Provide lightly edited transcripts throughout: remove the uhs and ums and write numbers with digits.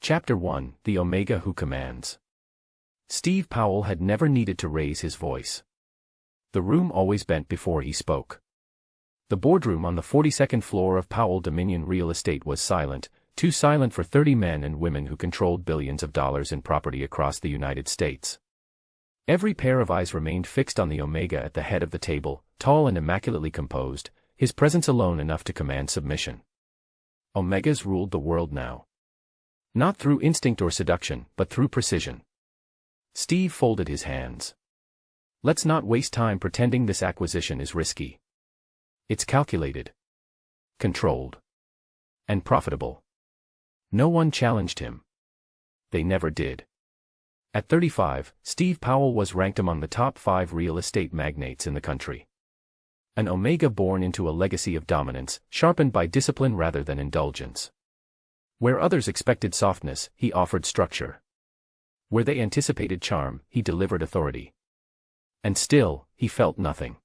Chapter 1: The Omega Who Commands. Steve Powell had never needed to raise his voice. The room always bent before he spoke. The boardroom on the 42nd floor of Powell Dominion Real Estate was silent, too silent for 30 men and women who controlled billions of dollars in property across the United States. Every pair of eyes remained fixed on the Omega at the head of the table, tall and immaculately composed, his presence alone enough to command submission. Omegas ruled the world now. Not through instinct or seduction, but through precision. Steve folded his hands. Let's not waste time pretending this acquisition is risky. It's calculated, controlled, and profitable. No one challenged him. They never did. At 35, Steve Powell was ranked among the top 5 real estate magnates in the country. An Omega born into a legacy of dominance, sharpened by discipline rather than indulgence. Where others expected softness, he offered structure. Where they anticipated charm, he delivered authority. And still, he felt nothing.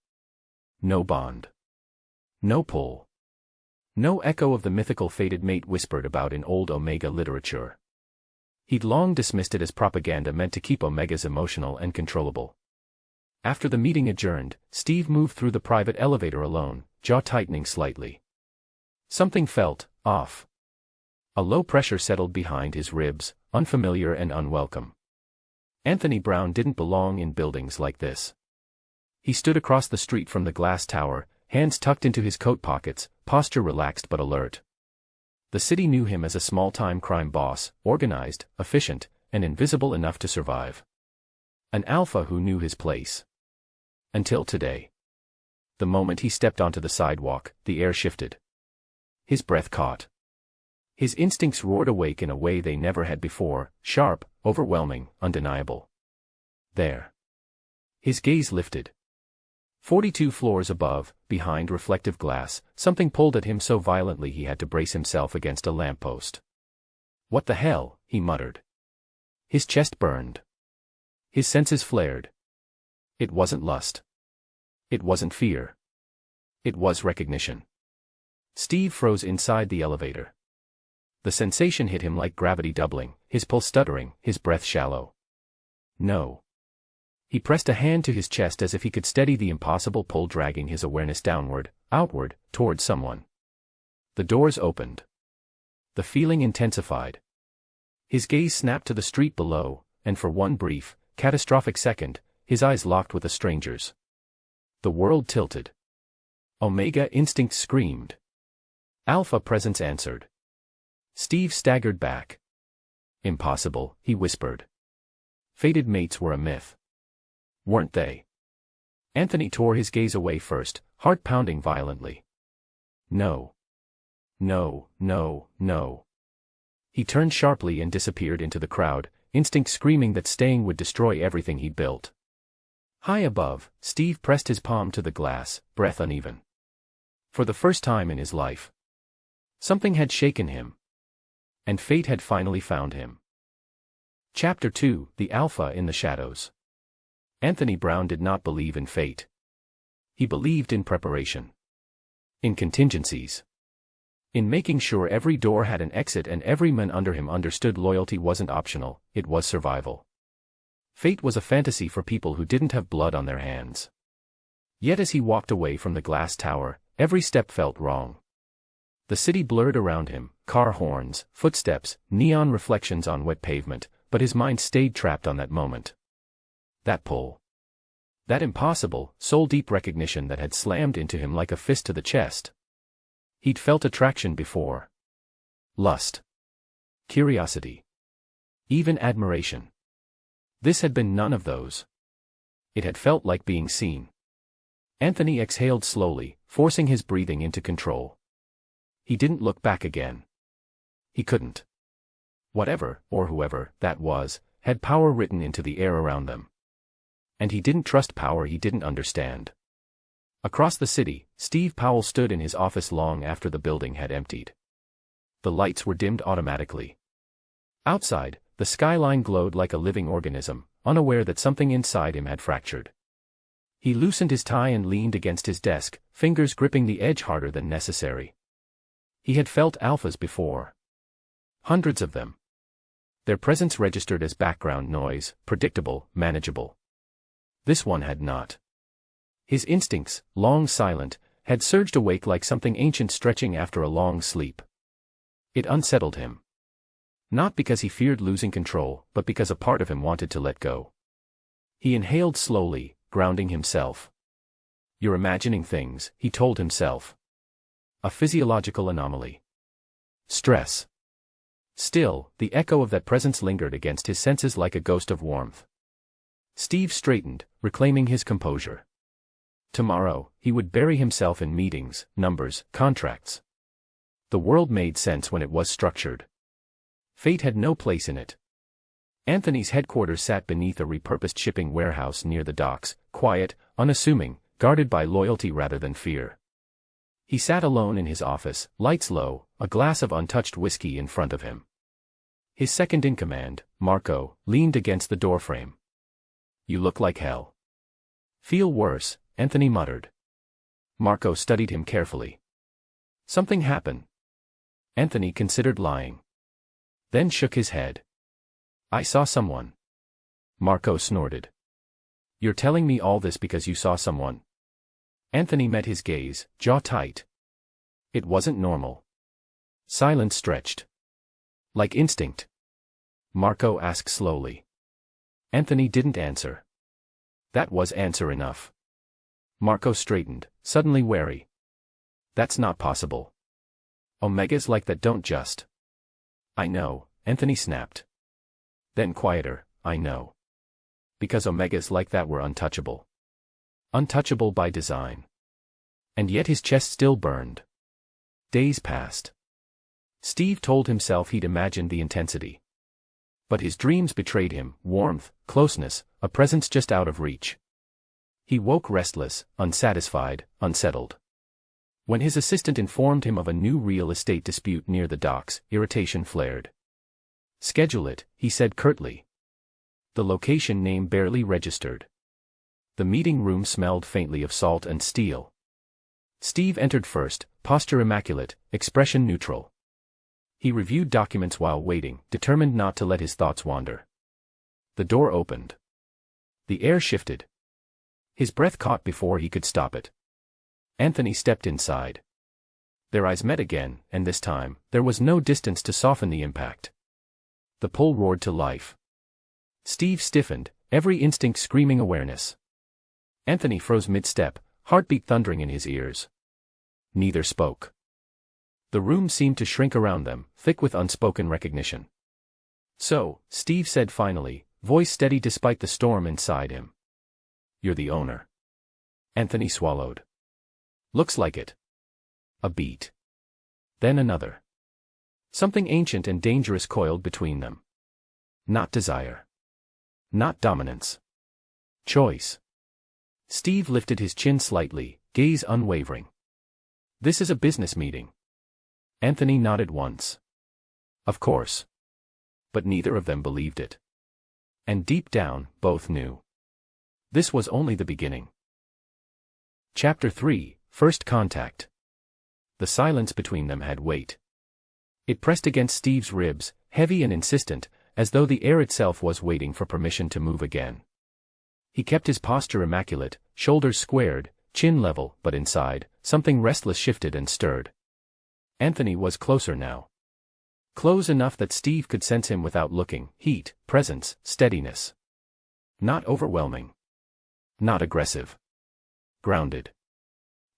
No bond. No pull. No echo of the mythical fated mate whispered about in old Omega literature. He'd long dismissed it as propaganda meant to keep Omegas emotional and controllable. After the meeting adjourned, Steve moved through the private elevator alone, jaw tightening slightly. Something felt off. A low pressure settled behind his ribs, unfamiliar and unwelcome. Anthony Brown didn't belong in buildings like this. He stood across the street from the glass tower, hands tucked into his coat pockets, posture relaxed but alert. The city knew him as a small-time crime boss, organized, efficient, and invisible enough to survive. An alpha who knew his place. Until today. The moment he stepped onto the sidewalk, the air shifted. His breath caught. His instincts roared awake in a way they never had before, sharp, overwhelming, undeniable. There. His gaze lifted. 42 floors above, behind reflective glass, something pulled at him so violently he had to brace himself against a lamppost. What the hell, he muttered. His chest burned. His senses flared. It wasn't lust. It wasn't fear. It was recognition. Steve froze inside the elevator. The sensation hit him like gravity doubling, his pulse stuttering, his breath shallow. No. He pressed a hand to his chest as if he could steady the impossible pull dragging his awareness downward, outward, toward someone. The doors opened. The feeling intensified. His gaze snapped to the street below, and for one brief, catastrophic second, his eyes locked with a stranger's. The world tilted. Omega instinct screamed. Alpha presence answered. Steve staggered back. Impossible, he whispered. Fated mates were a myth. Weren't they? Anthony tore his gaze away first, heart pounding violently. No. No, no, no. He turned sharply and disappeared into the crowd, instinct screaming that staying would destroy everything he'd built. High above, Steve pressed his palm to the glass, breath uneven. For the first time in his life. Something had shaken him. And fate had finally found him. Chapter 2: The Alpha in the Shadows. Anthony Brown did not believe in fate. He believed in preparation. In contingencies. In making sure every door had an exit and every man under him understood loyalty wasn't optional, it was survival. Fate was a fantasy for people who didn't have blood on their hands. Yet as he walked away from the glass tower, every step felt wrong. The city blurred around him, car horns, footsteps, neon reflections on wet pavement, but his mind stayed trapped on that moment. That pull. That impossible, soul-deep recognition that had slammed into him like a fist to the chest. He'd felt attraction before. Lust. Curiosity. Even admiration. This had been none of those. It had felt like being seen. Anthony exhaled slowly, forcing his breathing into control. He didn't look back again. He couldn't. Whatever, or whoever, that was, had power written into the air around them. And he didn't trust power he didn't understand. Across the city, Steve Powell stood in his office long after the building had emptied. The lights were dimmed automatically. Outside, the skyline glowed like a living organism, unaware that something inside him had fractured. He loosened his tie and leaned against his desk, fingers gripping the edge harder than necessary. He had felt alphas before. Hundreds of them. Their presence registered as background noise, predictable, manageable. This one had not. His instincts, long silent, had surged awake like something ancient stretching after a long sleep. It unsettled him. Not because he feared losing control, but because a part of him wanted to let go. He inhaled slowly, grounding himself. "You're imagining things," he told himself. "A physiological anomaly. Stress." Still, the echo of that presence lingered against his senses like a ghost of warmth. Steve straightened, reclaiming his composure. Tomorrow, he would bury himself in meetings, numbers, contracts. The world made sense when it was structured. Fate had no place in it. Anthony's headquarters sat beneath a repurposed shipping warehouse near the docks, quiet, unassuming, guarded by loyalty rather than fear. He sat alone in his office, lights low, a glass of untouched whiskey in front of him. His second-in-command, Marco, leaned against the doorframe. "You look like hell." "Feel worse," Anthony muttered. Marco studied him carefully. "Something happened." Anthony considered lying. Then shook his head. "I saw someone." Marco snorted. "You're telling me all this because you saw someone?" Anthony met his gaze, jaw tight. It wasn't normal. Silence stretched. "Like instinct?" Marco asked slowly. Anthony didn't answer. That was answer enough. Marco straightened, suddenly wary. "That's not possible. Omegas like that don't just." "I know," Anthony snapped. Then quieter, "I know. Because Omegas like that were untouchable. Untouchable by design." And yet his chest still burned. Days passed. Steve told himself he'd imagined the intensity. But his dreams betrayed him, warmth, closeness, a presence just out of reach. He woke restless, unsatisfied, unsettled. When his assistant informed him of a new real estate dispute near the docks, irritation flared. "Schedule it," he said curtly. The location name barely registered. The meeting room smelled faintly of salt and steel. Steve entered first, posture immaculate, expression neutral. He reviewed documents while waiting, determined not to let his thoughts wander. The door opened. The air shifted. His breath caught before he could stop it. Anthony stepped inside. Their eyes met again, and this time, there was no distance to soften the impact. The pull roared to life. Steve stiffened, every instinct screaming awareness. Anthony froze mid-step, heartbeat thundering in his ears. Neither spoke. The room seemed to shrink around them, thick with unspoken recognition. "So," Steve said finally, voice steady despite the storm inside him. "You're the owner." Anthony swallowed. "Looks like it." A beat. Then another. Something ancient and dangerous coiled between them. Not desire. Not dominance. Choice. Steve lifted his chin slightly, gaze unwavering. "This is a business meeting." Anthony nodded once. Of course. But neither of them believed it. And deep down, both knew. This was only the beginning. Chapter 3, First Contact. The silence between them had weight. It pressed against Steve's ribs, heavy and insistent, as though the air itself was waiting for permission to move again. He kept his posture immaculate, shoulders squared, chin level, but inside, something restless shifted and stirred. Anthony was closer now. Close enough that Steve could sense him without looking, heat, presence, steadiness. Not overwhelming. Not aggressive. Grounded.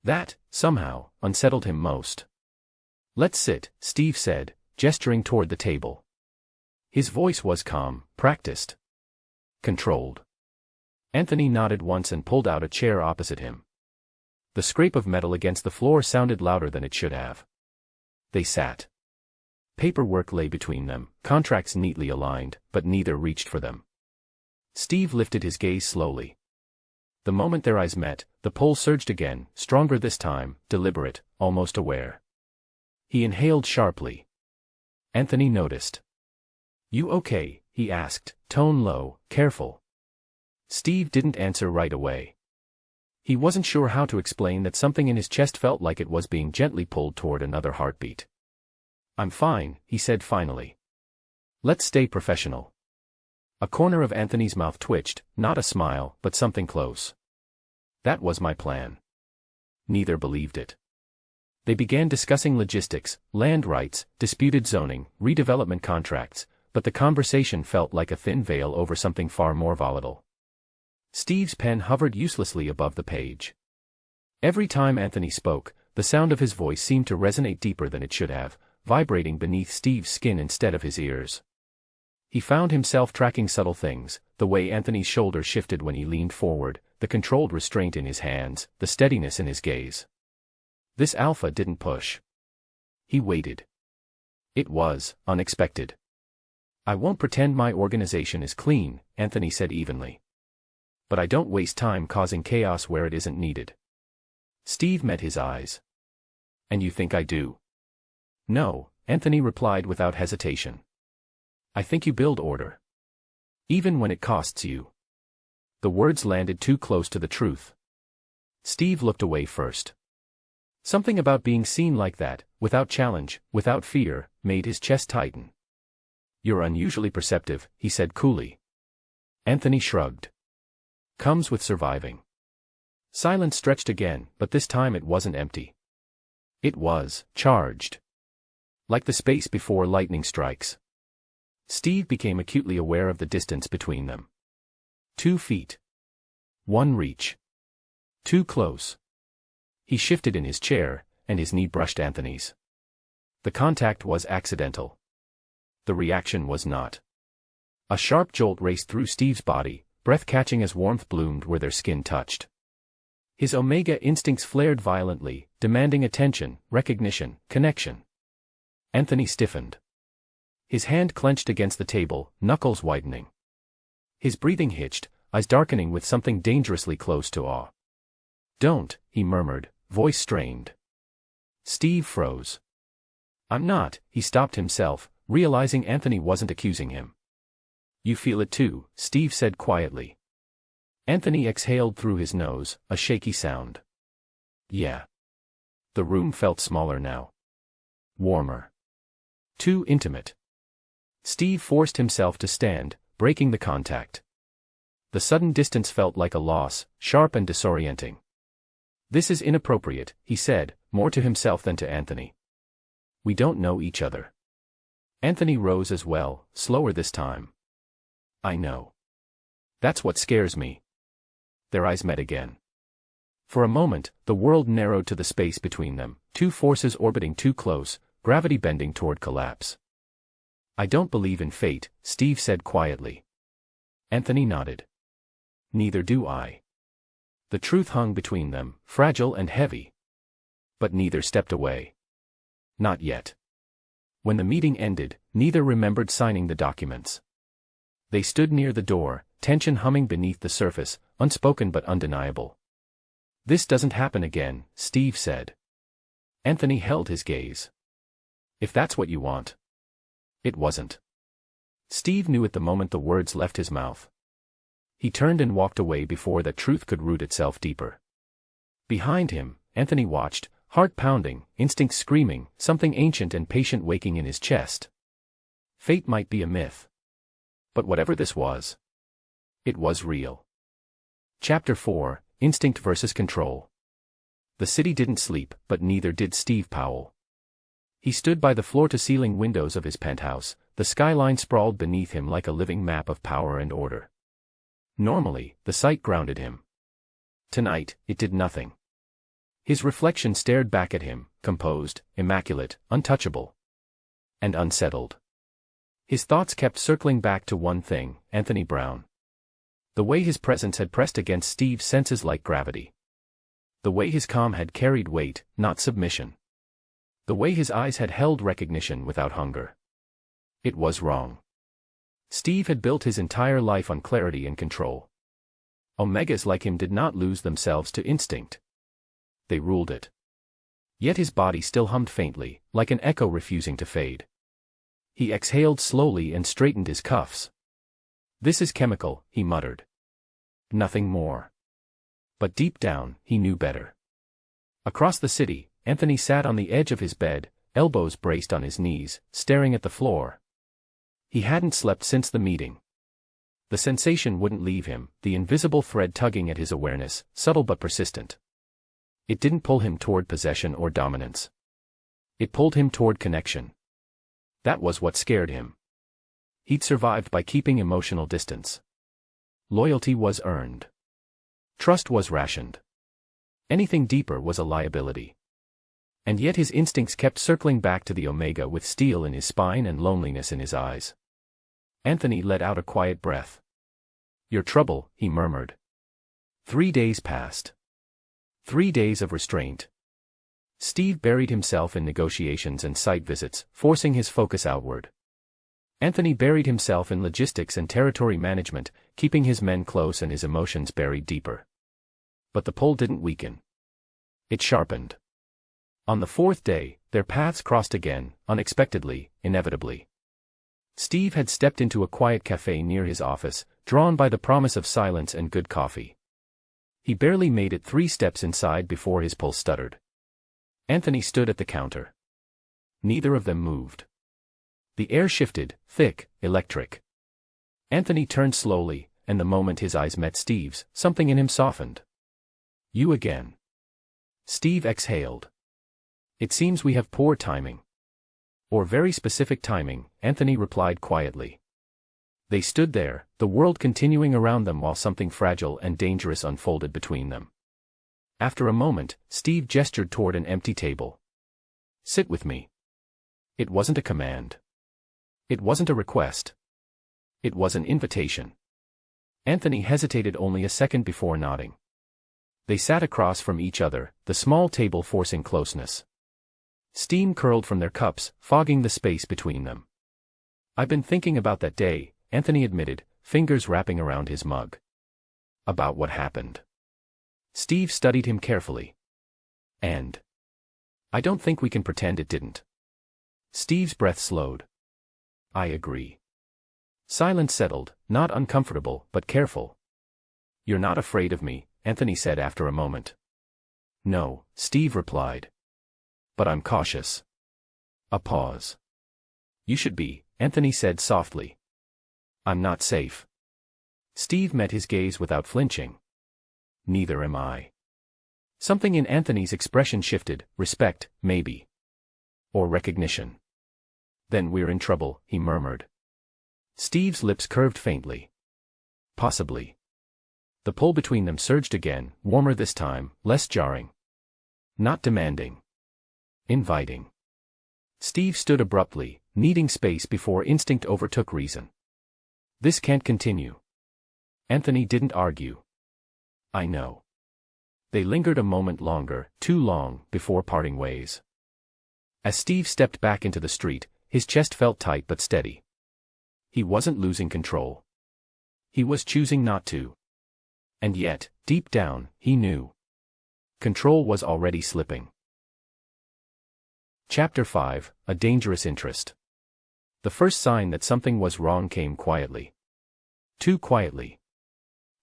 That, somehow, unsettled him most. "Let's sit," Steve said, gesturing toward the table. His voice was calm, practiced. Controlled. Anthony nodded once and pulled out a chair opposite him. The scrape of metal against the floor sounded louder than it should have. They sat. Paperwork lay between them, contracts neatly aligned, but neither reached for them. Steve lifted his gaze slowly. The moment their eyes met, the pull surged again, stronger this time, deliberate, almost aware. He inhaled sharply. Anthony noticed. "You okay?" he asked, tone low, careful. Steve didn't answer right away. He wasn't sure how to explain that something in his chest felt like it was being gently pulled toward another heartbeat. "I'm fine," he said finally. Let's stay professional. A corner of Anthony's mouth twitched, not a smile, but something close. That was my plan. Neither believed it. They began discussing logistics, land rights, disputed zoning, redevelopment contracts, but the conversation felt like a thin veil over something far more volatile. Steve's pen hovered uselessly above the page. Every time Anthony spoke, the sound of his voice seemed to resonate deeper than it should have, vibrating beneath Steve's skin instead of his ears. He found himself tracking subtle things, the way Anthony's shoulders shifted when he leaned forward, the controlled restraint in his hands, the steadiness in his gaze. This alpha didn't push. He waited. It was unexpected. I won't pretend my organization is clean, Anthony said evenly. But I don't waste time causing chaos where it isn't needed. Steve met his eyes. And you think I do? No, Anthony replied without hesitation. I think you build order. Even when it costs you. The words landed too close to the truth. Steve looked away first. Something about being seen like that, without challenge, without fear, made his chest tighten. You're unusually perceptive, he said coolly. Anthony shrugged. Comes with surviving. Silence stretched again, but this time it wasn't empty. It was charged. Like the space before lightning strikes. Steve became acutely aware of the distance between them. 2 feet. 1 reach. Too close. He shifted in his chair, and his knee brushed Anthony's. The contact was accidental. The reaction was not. A sharp jolt raced through Steve's body, breath catching as warmth bloomed where their skin touched. His Omega instincts flared violently, demanding attention, recognition, connection. Anthony stiffened. His hand clenched against the table, knuckles widening. His breathing hitched, eyes darkening with something dangerously close to awe. Don't, he murmured, voice strained. Steve froze. I'm not, he stopped himself, realizing Anthony wasn't accusing him. You feel it too, Steve said quietly. Anthony exhaled through his nose, a shaky sound. Yeah. The room felt smaller now. Warmer. Too intimate. Steve forced himself to stand, breaking the contact. The sudden distance felt like a loss, sharp and disorienting. This is inappropriate, he said, more to himself than to Anthony. We don't know each other. Anthony rose as well, slower this time. I know. That's what scares me. Their eyes met again. For a moment, the world narrowed to the space between them, 2 forces orbiting too close, gravity bending toward collapse. I don't believe in fate, Steve said quietly. Anthony nodded. Neither do I. The truth hung between them, fragile and heavy. But neither stepped away. Not yet. When the meeting ended, neither remembered signing the documents. They stood near the door, tension humming beneath the surface, unspoken but undeniable. This doesn't happen again, Steve said. Anthony held his gaze. If that's what you want. It wasn't. Steve knew it the moment the words left his mouth. He turned and walked away before that truth could root itself deeper. Behind him, Anthony watched, heart pounding, instinct screaming, something ancient and patient waking in his chest. Fate might be a myth. But whatever this was, it was real. Chapter 4, Instinct versus Control. The city didn't sleep, but neither did Steve Powell. He stood by the floor-to-ceiling windows of his penthouse, the skyline sprawled beneath him like a living map of power and order. Normally, the sight grounded him. Tonight, it did nothing. His reflection stared back at him, composed, immaculate, untouchable. And unsettled. His thoughts kept circling back to one thing, Anthony Brown. The way his presence had pressed against Steve's senses like gravity. The way his calm had carried weight, not submission. The way his eyes had held recognition without hunger. It was wrong. Steve had built his entire life on clarity and control. Omegas like him did not lose themselves to instinct. They ruled it. Yet his body still hummed faintly, like an echo refusing to fade. He exhaled slowly and straightened his cuffs. This is chemical, he muttered. Nothing more. But deep down, he knew better. Across the city, Anthony sat on the edge of his bed, elbows braced on his knees, staring at the floor. He hadn't slept since the meeting. The sensation wouldn't leave him, the invisible thread tugging at his awareness, subtle but persistent. It didn't pull him toward possession or dominance. It pulled him toward connection. That was what scared him. He'd survived by keeping emotional distance. Loyalty was earned. Trust was rationed. Anything deeper was a liability. And yet his instincts kept circling back to the Omega with steel in his spine and loneliness in his eyes. Anthony let out a quiet breath. "Your trouble," he murmured. 3 days passed. 3 days of restraint. Steve buried himself in negotiations and site visits, forcing his focus outward. Anthony buried himself in logistics and territory management, keeping his men close and his emotions buried deeper. But the pull didn't weaken. It sharpened. On the 4th day, their paths crossed again, unexpectedly, inevitably. Steve had stepped into a quiet cafe near his office, drawn by the promise of silence and good coffee. He barely made it 3 steps inside before his pulse stuttered. Anthony stood at the counter. Neither of them moved. The air shifted, thick, electric. Anthony turned slowly, and the moment his eyes met Steve's, something in him softened. "You again." Steve exhaled. "It seems we have poor timing." "Or very specific timing," Anthony replied quietly. They stood there, the world continuing around them while something fragile and dangerous unfolded between them. After a moment, Steve gestured toward an empty table. "Sit with me." It wasn't a command. It wasn't a request. It was an invitation. Anthony hesitated only a second before nodding. They sat across from each other, the small table forcing closeness. Steam curled from their cups, fogging the space between them. "I've been thinking about that day," Anthony admitted, fingers wrapping around his mug. "About what happened?" Steve studied him carefully. "And I don't think we can pretend it didn't." Steve's breath slowed. "I agree." Silence settled, not uncomfortable, but careful. "You're not afraid of me," Anthony said after a moment. "No," Steve replied. "But I'm cautious." A pause. "You should be," Anthony said softly. "I'm not safe." Steve met his gaze without flinching. "Neither am I." Something in Anthony's expression shifted, respect, maybe. Or recognition. "Then we're in trouble," he murmured. Steve's lips curved faintly. "Possibly." The pull between them surged again, warmer this time, less jarring. Not demanding. Inviting. Steve stood abruptly, needing space before instinct overtook reason. "This can't continue." Anthony didn't argue. "I know." They lingered a moment longer, too long, before parting ways. As Steve stepped back into the street, his chest felt tight but steady. He wasn't losing control. He was choosing not to. And yet, deep down, he knew. Control was already slipping. Chapter 5, A Dangerous Interest. The first sign that something was wrong came quietly. Too quietly.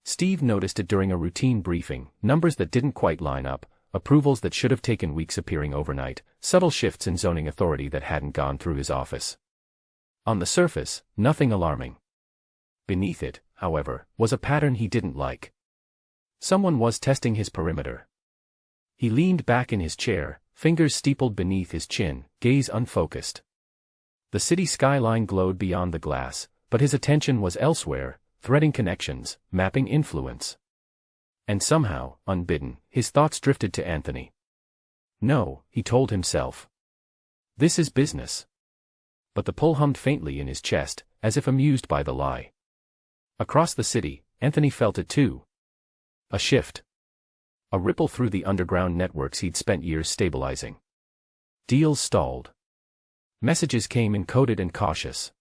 Steve noticed it during a routine briefing, numbers that didn't quite line up, approvals that should have taken weeks appearing overnight, subtle shifts in zoning authority that hadn't gone through his office. On the surface, nothing alarming. Beneath it, however, was a pattern he didn't like. Someone was testing his perimeter. He leaned back in his chair, fingers steepled beneath his chin, gaze unfocused. The city skyline glowed beyond the glass, but his attention was elsewhere, threading connections, mapping influence. And somehow, unbidden, his thoughts drifted to Anthony. "No," he told himself. "This is business." But the pull hummed faintly in his chest, as if amused by the lie. Across the city, Anthony felt it too. A shift. A ripple through the underground networks he'd spent years stabilizing. Deals stalled. Messages came encoded and cautious.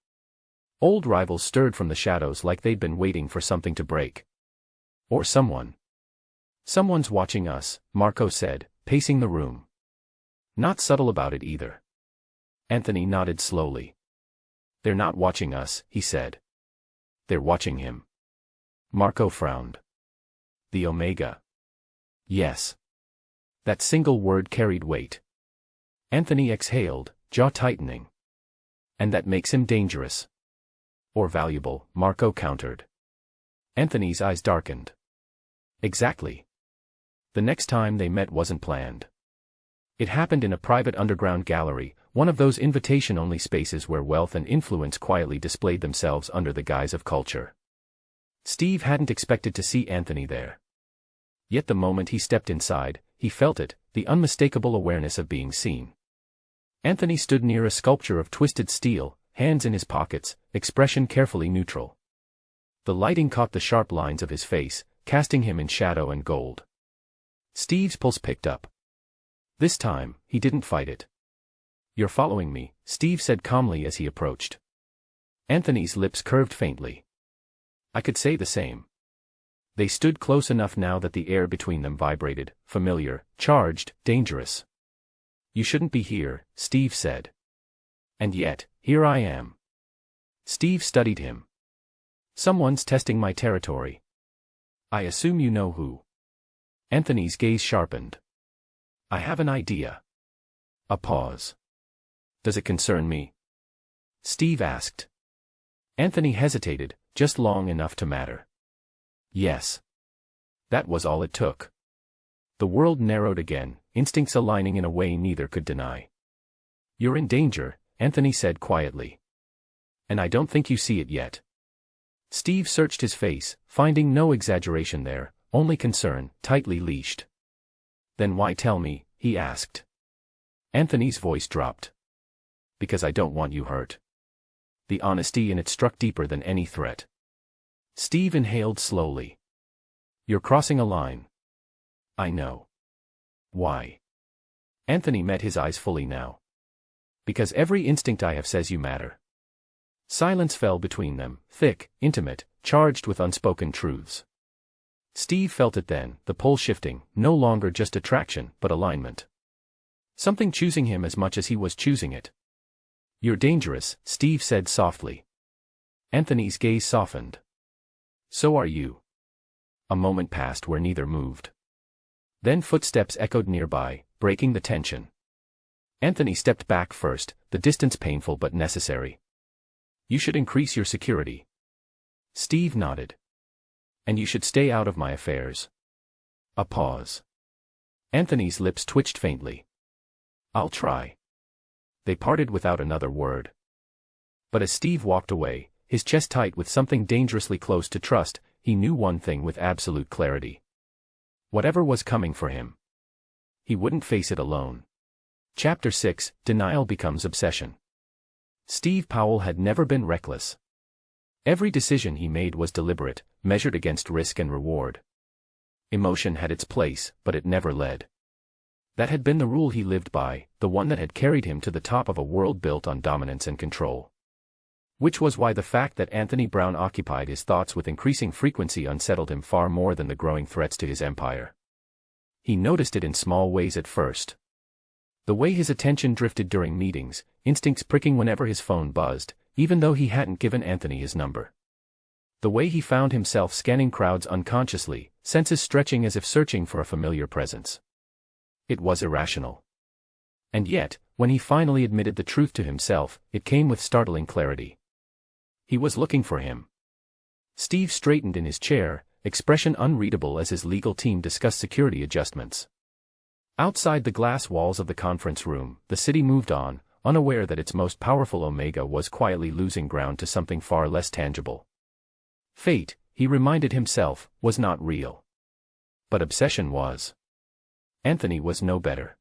Old rivals stirred from the shadows like they'd been waiting for something to break. Or someone. "Someone's watching us," Marco said, pacing the room. Not subtle about it either. Anthony nodded slowly. "They're not watching us," he said. "They're watching him." Marco frowned. "The Omega." Yes. That single word carried weight. Anthony exhaled, jaw tightening. "And that makes him dangerous." Or valuable, Marco countered. Anthony's eyes darkened. Exactly. The next time they met wasn't planned. It happened in a private underground gallery, one of those invitation-only spaces where wealth and influence quietly displayed themselves under the guise of culture. Steve hadn't expected to see Anthony there. Yet the moment he stepped inside, he felt it, the unmistakable awareness of being seen. Anthony stood near a sculpture of twisted steel, hands in his pockets, expression carefully neutral. The lighting caught the sharp lines of his face, casting him in shadow and gold. Steve's pulse picked up. This time, he didn't fight it. "You're following me," Steve said calmly as he approached. Anthony's lips curved faintly. "I could say the same." They stood close enough now that the air between them vibrated, familiar, charged, dangerous. "You shouldn't be here," Steve said. "And yet, here I am." Steve studied him. "Someone's testing my territory. I assume you know who." Anthony's gaze sharpened. "I have an idea." A pause. "Does it concern me?" Steve asked. Anthony hesitated, just long enough to matter. Yes. That was all it took. The world narrowed again, instincts aligning in a way neither could deny. "You're in danger," Anthony said quietly. "And I don't think you see it yet." Steve searched his face, finding no exaggeration there, only concern, tightly leashed. "Then why tell me?" he asked. Anthony's voice dropped. "Because I don't want you hurt." The honesty in it struck deeper than any threat. Steve inhaled slowly. "You're crossing a line." "I know." "Why?" Anthony met his eyes fully now. "Because every instinct I have says you matter." Silence fell between them, thick, intimate, charged with unspoken truths. Steve felt it then, the pull shifting, no longer just attraction, but alignment. Something choosing him as much as he was choosing it. "You're dangerous," Steve said softly. Anthony's gaze softened. "So are you." A moment passed where neither moved. Then footsteps echoed nearby, breaking the tension. Anthony stepped back first, the distance painful but necessary. "You should increase your security." Steve nodded. "And you should stay out of my affairs." A pause. Anthony's lips twitched faintly. "I'll try." They parted without another word. But as Steve walked away, his chest tight with something dangerously close to trust, he knew one thing with absolute clarity. Whatever was coming for him, he wouldn't face it alone. Chapter 6: Denial Becomes Obsession. Steve Powell had never been reckless. Every decision he made was deliberate, measured against risk and reward. Emotion had its place, but it never led. That had been the rule he lived by, the one that had carried him to the top of a world built on dominance and control. Which was why the fact that Anthony Brown occupied his thoughts with increasing frequency unsettled him far more than the growing threats to his empire. He noticed it in small ways at first. The way his attention drifted during meetings, instincts pricking whenever his phone buzzed, even though he hadn't given Anthony his number. The way he found himself scanning crowds unconsciously, senses stretching as if searching for a familiar presence. It was irrational. And yet, when he finally admitted the truth to himself, it came with startling clarity. He was looking for him. Steve straightened in his chair, expression unreadable as his legal team discussed security adjustments. Outside the glass walls of the conference room, the city moved on, unaware that its most powerful Omega was quietly losing ground to something far less tangible. Fate, he reminded himself, was not real. But obsession was. Anthony was no better.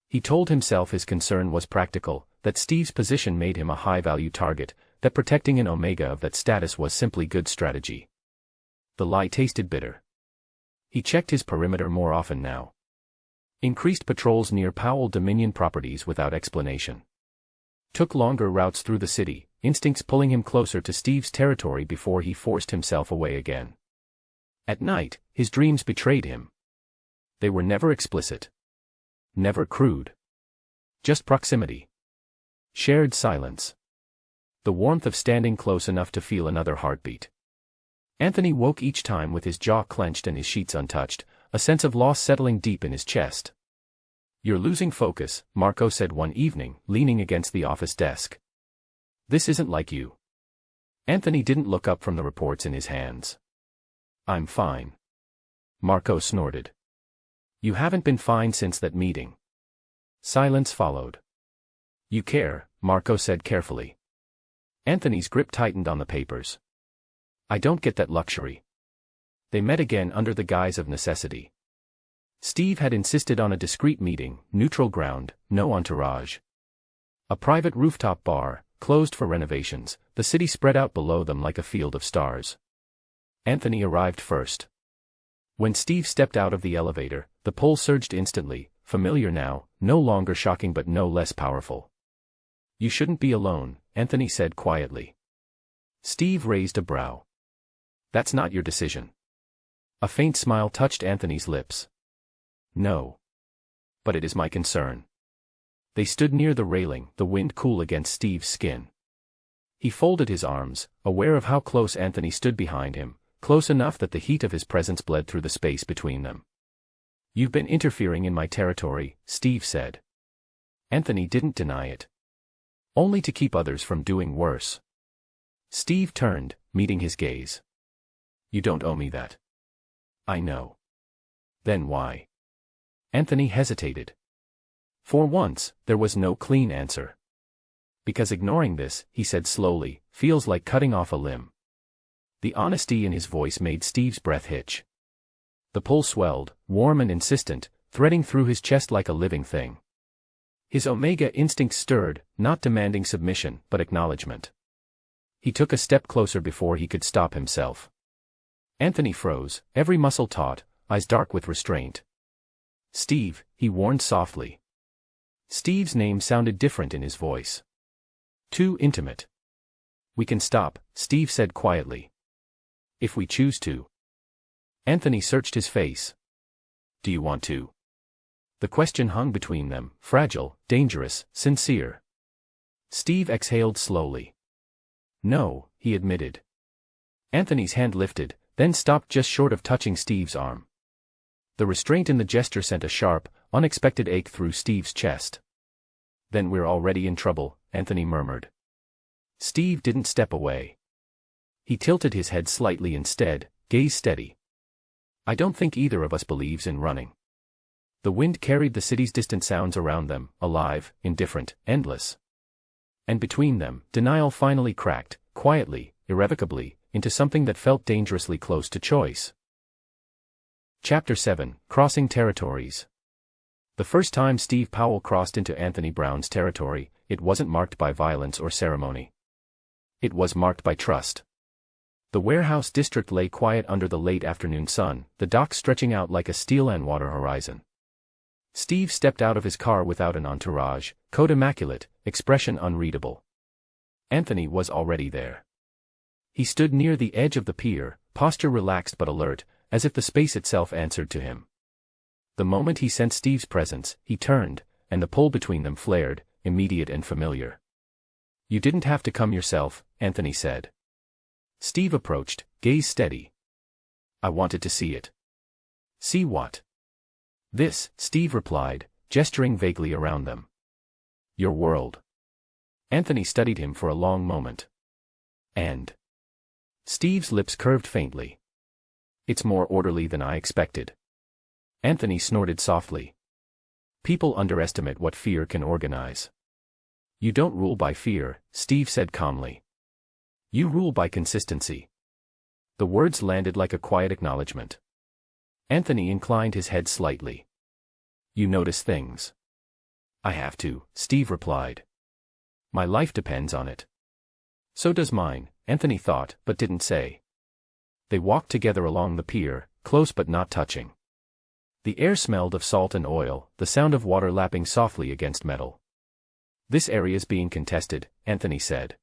He told himself his concern was practical, that Steve's position made him a high-value target, that protecting an Omega of that status was simply good strategy. The lie tasted bitter. He checked his perimeter more often now. Increased patrols near Powell Dominion properties without explanation. Took longer routes through the city, instincts pulling him closer to Steve's territory before he forced himself away again. At night, his dreams betrayed him. They were never explicit. Never crude. Just proximity. Shared silence. The warmth of standing close enough to feel another heartbeat. Anthony woke each time with his jaw clenched and his sheets untouched, a sense of loss settling deep in his chest. "You're losing focus," Marco said one evening, leaning against the office desk. "This isn't like you." Anthony didn't look up from the reports in his hands. I'm fine. Marco snorted. You haven't been fine since that meeting. Silence followed. You care, Marco said carefully. Anthony's grip tightened on the papers. I don't get that luxury. They met again under the guise of necessity. Steve had insisted on a discreet meeting, neutral ground, no entourage. A private rooftop bar, closed for renovations, the city spread out below them like a field of stars. Anthony arrived first. When Steve stepped out of the elevator, the pull surged instantly, familiar now, no longer shocking but no less powerful. You shouldn't be alone, Anthony said quietly. Steve raised a brow. That's not your decision. A faint smile touched Anthony's lips. No. But it is my concern. They stood near the railing, the wind cool against Steve's skin. He folded his arms, aware of how close Anthony stood behind him, close enough that the heat of his presence bled through the space between them. You've been interfering in my territory, Steve said. Anthony didn't deny it. Only to keep others from doing worse. Steve turned, meeting his gaze. You don't owe me that. I know. Then why? Anthony hesitated. For once, there was no clean answer. Because ignoring this, he said slowly, feels like cutting off a limb. The honesty in his voice made Steve's breath hitch. The pull swelled, warm and insistent, threading through his chest like a living thing. His Omega instinct stirred, not demanding submission, but acknowledgement. He took a step closer before he could stop himself. Anthony froze, every muscle taut, eyes dark with restraint. Steve, he warned softly. Steve's name sounded different in his voice. Too intimate. We can stop, Steve said quietly. If we choose to. Anthony searched his face. Do you want to? The question hung between them, fragile, dangerous, sincere. Steve exhaled slowly. No, he admitted. Anthony's hand lifted, then stopped just short of touching Steve's arm. The restraint in the gesture sent a sharp, unexpected ache through Steve's chest. Then we're already in trouble, Anthony murmured. Steve didn't step away. He tilted his head slightly instead, gaze steady. I don't think either of us believes in running. The wind carried the city's distant sounds around them, alive, indifferent, endless. And between them, denial finally cracked, quietly, irrevocably, into something that felt dangerously close to choice. Chapter 7, Crossing Territories. The first time Steve Powell crossed into Anthony Brown's territory, it wasn't marked by violence or ceremony. It was marked by trust. The warehouse district lay quiet under the late afternoon sun, the docks stretching out like a steel and water horizon. Steve stepped out of his car without an entourage, coat immaculate, expression unreadable. Anthony was already there. He stood near the edge of the pier, posture relaxed but alert, as if the space itself answered to him. The moment he sensed Steve's presence, he turned, and the pull between them flared, immediate and familiar. You didn't have to come yourself, Anthony said. Steve approached, gaze steady. I wanted to see it. See what? This, Steve replied, gesturing vaguely around them. Your world. Anthony studied him for a long moment. And? Steve's lips curved faintly. It's more orderly than I expected. Anthony snorted softly. People underestimate what fear can organize. You don't rule by fear, Steve said calmly. You rule by consistency. The words landed like a quiet acknowledgement. Anthony inclined his head slightly. You notice things. I have to, Steve replied. My life depends on it. So does mine, Anthony thought, but didn't say. They walked together along the pier, close but not touching. The air smelled of salt and oil, the sound of water lapping softly against metal. This area's being contested, Anthony said.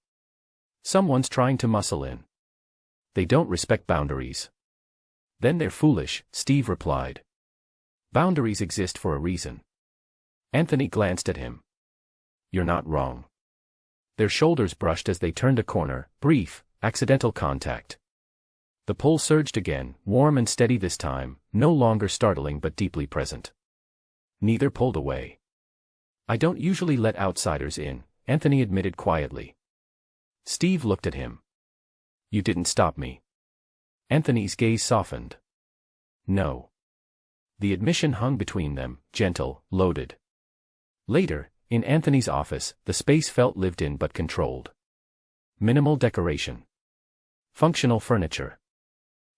Someone's trying to muscle in. They don't respect boundaries. Then they're foolish, Steve replied. Boundaries exist for a reason. Anthony glanced at him. You're not wrong. Their shoulders brushed as they turned a corner, brief, accidental contact. The pull surged again, warm and steady this time, no longer startling but deeply present. Neither pulled away. I don't usually let outsiders in, Anthony admitted quietly. Steve looked at him. You didn't stop me. Anthony's gaze softened. No. The admission hung between them, gentle, loaded. Later, in Anthony's office, the space felt lived in but controlled. Minimal decoration. Functional furniture.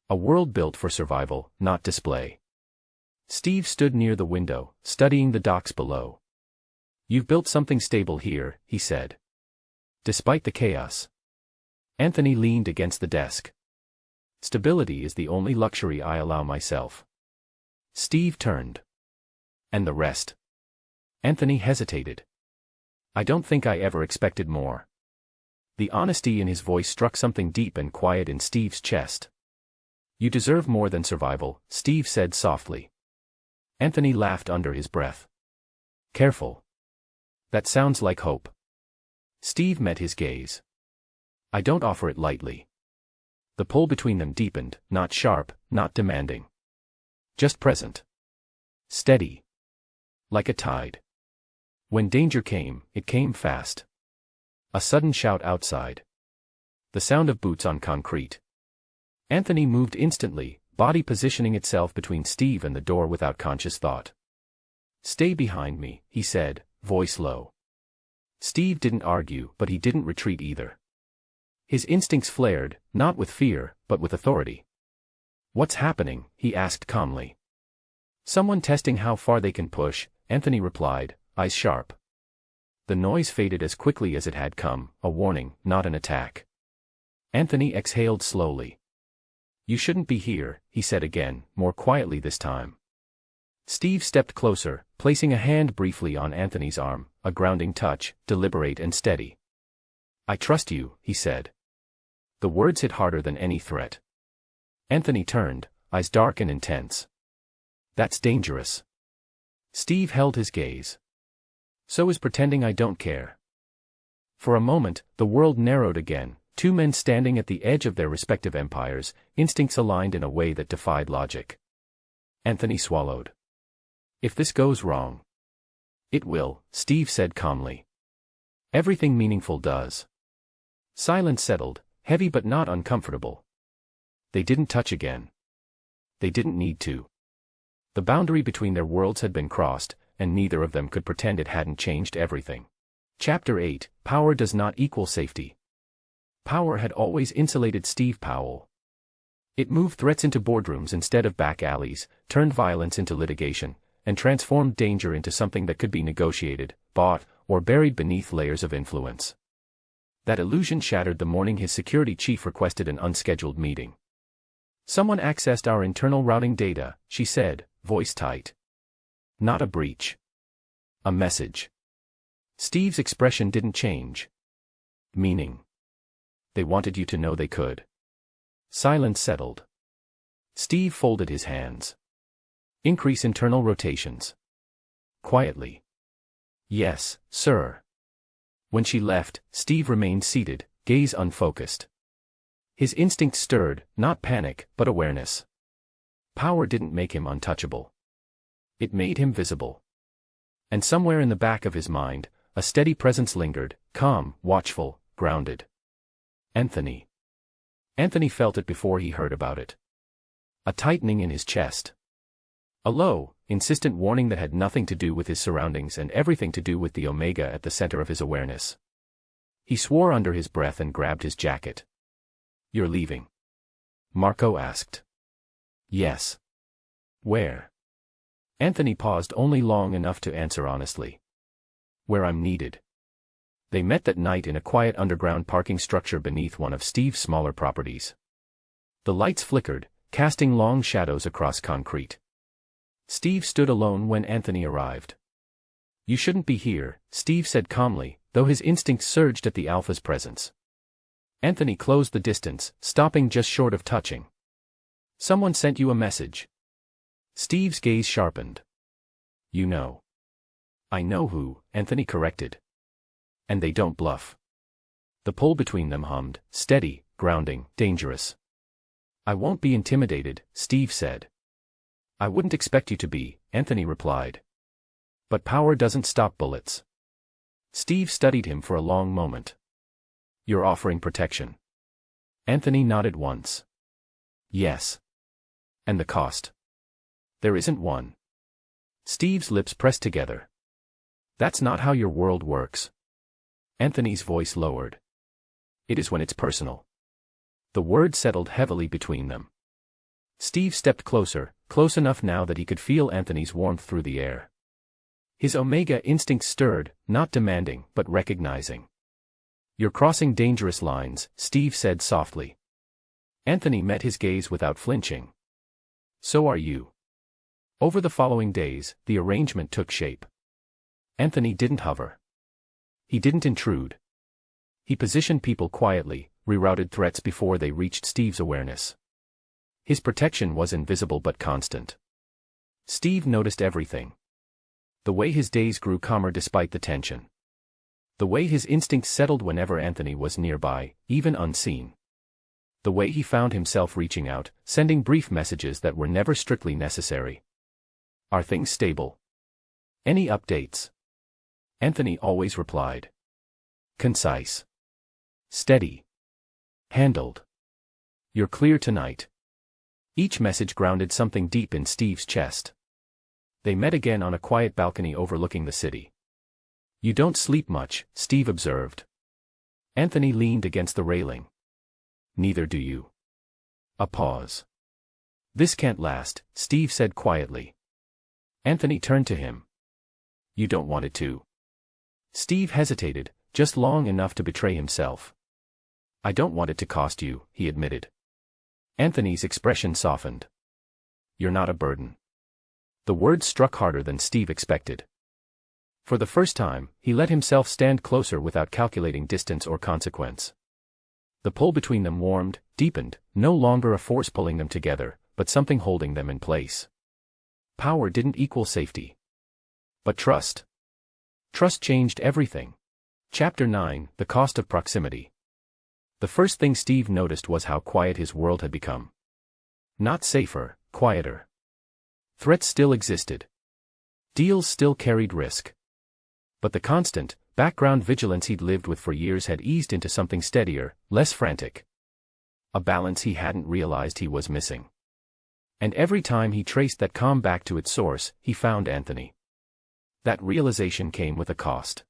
A world built for survival, not display. Steve stood near the window, studying the docks below. You've built something stable here, he said. Despite the chaos. Anthony leaned against the desk. Stability is the only luxury I allow myself. Steve turned. And the rest? Anthony hesitated. I don't think I ever expected more. The honesty in his voice struck something deep and quiet in Steve's chest. You deserve more than survival, Steve said softly. Anthony laughed under his breath. Careful. That sounds like hope. Steve met his gaze. I don't offer it lightly. The pull between them deepened, not sharp, not demanding. Just present. Steady. Like a tide. When danger came, it came fast. A sudden shout outside. The sound of boots on concrete. Anthony moved instantly, body positioning itself between Steve and the door without conscious thought. Stay behind me, he said, voice low. Steve didn't argue, but he didn't retreat either. His instincts flared, not with fear, but with authority. What's happening? He asked calmly. Someone testing how far they can push, Anthony replied, eyes sharp. The noise faded as quickly as it had come, a warning, not an attack. Anthony exhaled slowly. You shouldn't be here, he said again, more quietly this time. Steve stepped closer, placing a hand briefly on Anthony's arm, a grounding touch, deliberate and steady. I trust you, he said. The words hit harder than any threat. Anthony turned, eyes dark and intense. That's dangerous. Steve held his gaze. So is pretending I don't care. For a moment, the world narrowed again, two men standing at the edge of their respective empires, instincts aligned in a way that defied logic. Anthony swallowed. If this goes wrong. It will, Steve said calmly. Everything meaningful does. Silence settled, heavy but not uncomfortable. They didn't touch again. They didn't need to. The boundary between their worlds had been crossed, and neither of them could pretend it hadn't changed everything. Chapter 8, Power does not equal safety. Power had always insulated Steve Powell. It moved threats into boardrooms instead of back alleys, turned violence into litigation, and transformed danger into something that could be negotiated, bought, or buried beneath layers of influence. That illusion shattered the morning his security chief requested an unscheduled meeting. Someone accessed our internal routing data, she said, voice tight. Not a breach. A message. Steve's expression didn't change. Meaning. They wanted you to know they could. Silence settled. Steve folded his hands. Increase internal rotations. Quietly. Yes, sir. When she left, Steve remained seated, gaze unfocused. His instincts stirred, not panic, but awareness. Power didn't make him untouchable. It made him visible. And somewhere in the back of his mind, a steady presence lingered, calm, watchful, grounded. Anthony. Anthony felt it before he heard about it. A tightening in his chest. A low, insistent warning that had nothing to do with his surroundings and everything to do with the Omega at the center of his awareness. He swore under his breath and grabbed his jacket. You're leaving? Marco asked. Yes. Where? Anthony paused only long enough to answer honestly. Where I'm needed. They met that night in a quiet underground parking structure beneath one of Steve's smaller properties. The lights flickered, casting long shadows across concrete. Steve stood alone when Anthony arrived. You shouldn't be here, Steve said calmly, though his instincts surged at the Alpha's presence. Anthony closed the distance, stopping just short of touching. Someone sent you a message. Steve's gaze sharpened. You know. I know who, Anthony corrected. And they don't bluff. The pull between them hummed, steady, grounding, dangerous. I won't be intimidated, Steve said. I wouldn't expect you to be, Anthony replied. But power doesn't stop bullets. Steve studied him for a long moment. You're offering protection. Anthony nodded once. Yes. And the cost? There isn't one. Steve's lips pressed together. That's not how your world works. Anthony's voice lowered. It is when it's personal. The word settled heavily between them. Steve stepped closer, close enough now that he could feel Anthony's warmth through the air. His Omega instincts stirred, not demanding, but recognizing. You're crossing dangerous lines, Steve said softly. Anthony met his gaze without flinching. So are you. Over the following days, the arrangement took shape. Anthony didn't hover. He didn't intrude. He positioned people quietly, rerouted threats before they reached Steve's awareness. His protection was invisible but constant. Steve noticed everything. The way his days grew calmer despite the tension. The way his instincts settled whenever Anthony was nearby, even unseen. The way he found himself reaching out, sending brief messages that were never strictly necessary. Are things stable? Any updates? Anthony always replied. Concise. Steady. Handled. You're clear tonight. Each message grounded something deep in Steve's chest. They met again on a quiet balcony overlooking the city. You don't sleep much, Steve observed. Anthony leaned against the railing. Neither do you. A pause. This can't last, Steve said quietly. Anthony turned to him. You don't want it to. Steve hesitated, just long enough to betray himself. I don't want it to cost you, he admitted. Anthony's expression softened. You're not a burden. The words struck harder than Steve expected. For the first time, he let himself stand closer without calculating distance or consequence. The pull between them warmed, deepened, no longer a force pulling them together, but something holding them in place. Power didn't equal safety. But trust. Trust changed everything. Chapter 9, The Cost of Proximity. The first thing Steve noticed was how quiet his world had become. Not safer, quieter. Threats still existed. Deals still carried risk. But the constant, background vigilance he'd lived with for years had eased into something steadier, less frantic. A balance he hadn't realized he was missing. And every time he traced that calm back to its source, he found Anthony. That realization came with a cost.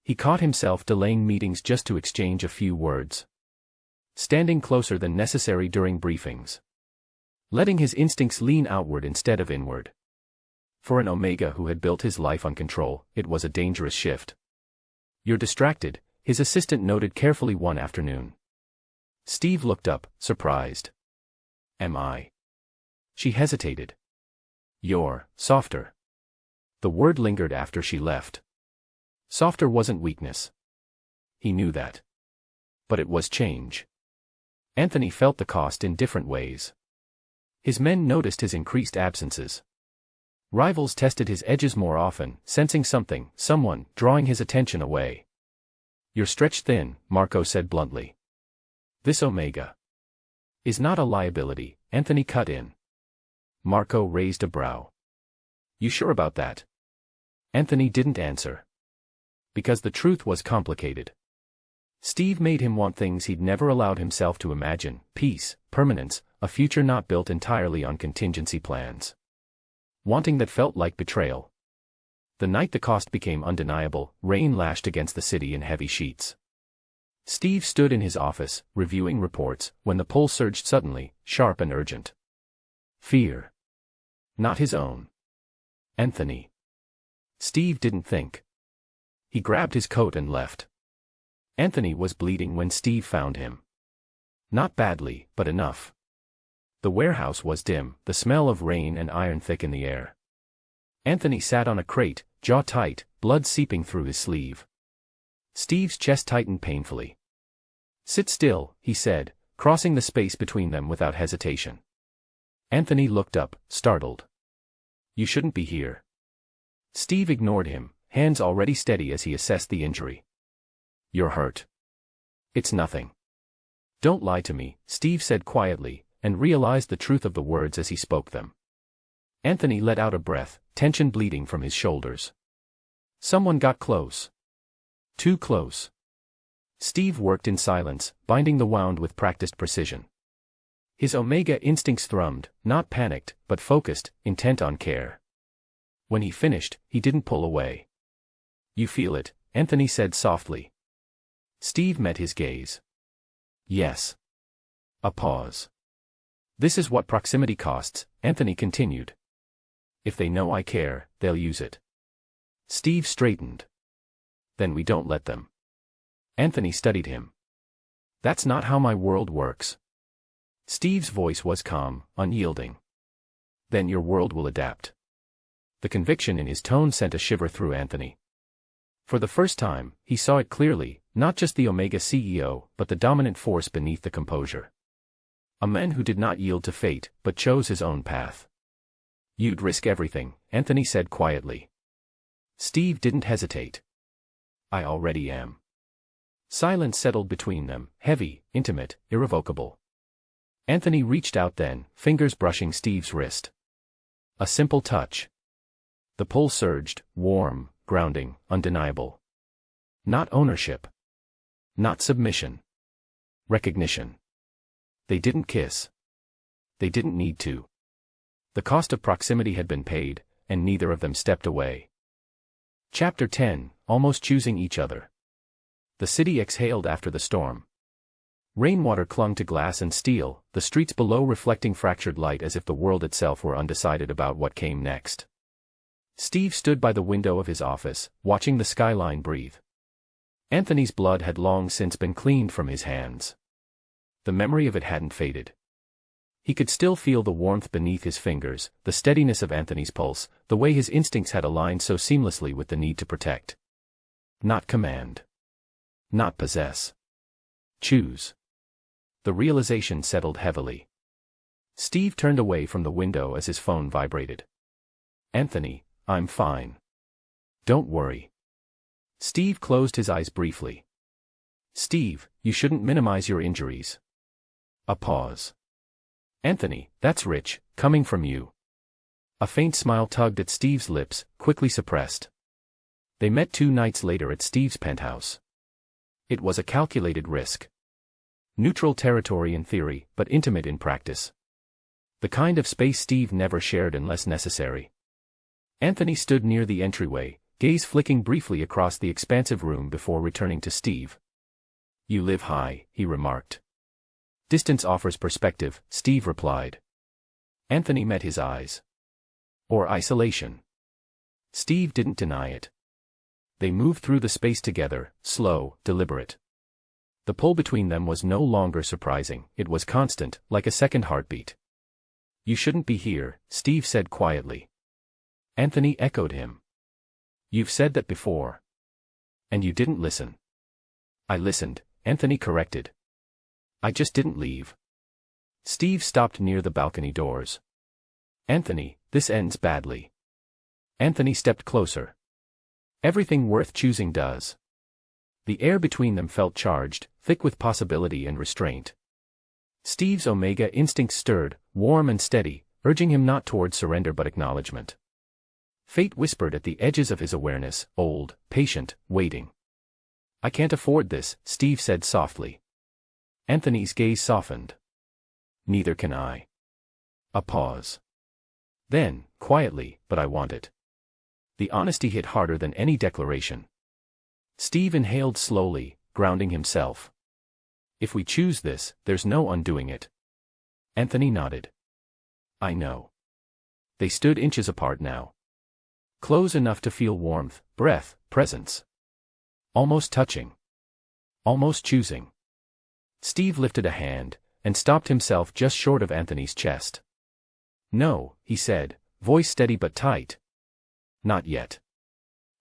He caught himself delaying meetings just to exchange a few words. Standing closer than necessary during briefings. Letting his instincts lean outward instead of inward. For an Omega who had built his life on control, it was a dangerous shift. You're distracted, his assistant noted carefully one afternoon. Steve looked up, surprised. Am I? She hesitated. You're softer. The word lingered after she left. Softer wasn't weakness. He knew that. But it was change. Anthony felt the cost in different ways. His men noticed his increased absences. Rivals tested his edges more often, sensing something, someone, drawing his attention away. You're stretched thin, Marco said bluntly. This Omega is not a liability, Anthony cut in. Marco raised a brow. You sure about that? Anthony didn't answer. Because the truth was complicated. Steve made him want things he'd never allowed himself to imagine: peace, permanence, a future not built entirely on contingency plans. Wanting that felt like betrayal. The night the cost became undeniable, rain lashed against the city in heavy sheets. Steve stood in his office, reviewing reports, when the pull surged suddenly, sharp and urgent. Fear. Not his own. Anthony. Steve didn't think. He grabbed his coat and left. Anthony was bleeding when Steve found him. Not badly, but enough. The warehouse was dim, the smell of rain and iron thick in the air. Anthony sat on a crate, jaw tight, blood seeping through his sleeve. Steve's chest tightened painfully. Sit still, he said, crossing the space between them without hesitation. Anthony looked up, startled. You shouldn't be here. Steve ignored him, hands already steady as he assessed the injury. You're hurt. It's nothing. Don't lie to me, Steve said quietly, and realized the truth of the words as he spoke them. Anthony let out a breath, tension bleeding from his shoulders. Someone got close. Too close. Steve worked in silence, binding the wound with practiced precision. His Omega instincts thrummed, not panicked, but focused, intent on care. When he finished, he didn't pull away. "You feel it," Anthony said softly. Steve met his gaze. "Yes." A pause. "This is what proximity costs," Anthony continued. "If they know I care, they'll use it." Steve straightened. "Then we don't let them." Anthony studied him. "That's not how my world works." Steve's voice was calm, unyielding. "Then your world will adapt." The conviction in his tone sent a shiver through Anthony. For the first time, he saw it clearly, not just the Omega CEO, but the dominant force beneath the composure. A man who did not yield to fate, but chose his own path. "You'd risk everything," Anthony said quietly. Steve didn't hesitate. "I already am." Silence settled between them, heavy, intimate, irrevocable. Anthony reached out then, fingers brushing Steve's wrist. A simple touch. The pull surged, warm, grounding, undeniable. Not ownership. Not submission. Recognition. They didn't kiss. They didn't need to. The cost of proximity had been paid, and neither of them stepped away. Chapter 10, Almost Choosing Each Other. The city exhaled after the storm. Rainwater clung to glass and steel, the streets below reflecting fractured light as if the world itself were undecided about what came next. Steve stood by the window of his office, watching the skyline breathe. Anthony's blood had long since been cleaned from his hands. The memory of it hadn't faded. He could still feel the warmth beneath his fingers, the steadiness of Anthony's pulse, the way his instincts had aligned so seamlessly with the need to protect. Not command. Not possess. Choose. The realization settled heavily. Steve turned away from the window as his phone vibrated. "Anthony, I'm fine. Don't worry." Steve closed his eyes briefly. "Steve, you shouldn't minimize your injuries." A pause. "Anthony, that's rich, coming from you." A faint smile tugged at Steve's lips, quickly suppressed. They met 2 nights later at Steve's penthouse. It was a calculated risk. Neutral territory in theory, but intimate in practice. The kind of space Steve never shared unless necessary. Anthony stood near the entryway, gaze flicking briefly across the expansive room before returning to Steve. "You live high," he remarked. "Distance offers perspective," Steve replied. Anthony met his eyes. "Or isolation." Steve didn't deny it. They moved through the space together, slow, deliberate. The pull between them was no longer surprising, it was constant, like a second heartbeat. "You shouldn't be here," Steve said quietly. Anthony echoed him. "You've said that before. And you didn't listen." "I listened," Anthony corrected. "I just didn't leave." Steve stopped near the balcony doors. "Anthony, this ends badly." Anthony stepped closer. "Everything worth choosing does." The air between them felt charged, thick with possibility and restraint. Steve's Omega instinct stirred, warm and steady, urging him not toward surrender but acknowledgement. Fate whispered at the edges of his awareness, old, patient, waiting. "I can't afford this," Steve said softly. Anthony's gaze softened. "Neither can I." A pause. Then, quietly, "But I want it." The honesty hit harder than any declaration. Steve inhaled slowly, grounding himself. "If we choose this, there's no undoing it." Anthony nodded. "I know." They stood inches apart now. Close enough to feel warmth, breath, presence. Almost touching. Almost choosing. Steve lifted a hand, and stopped himself just short of Anthony's chest. "No," he said, voice steady but tight. "Not yet."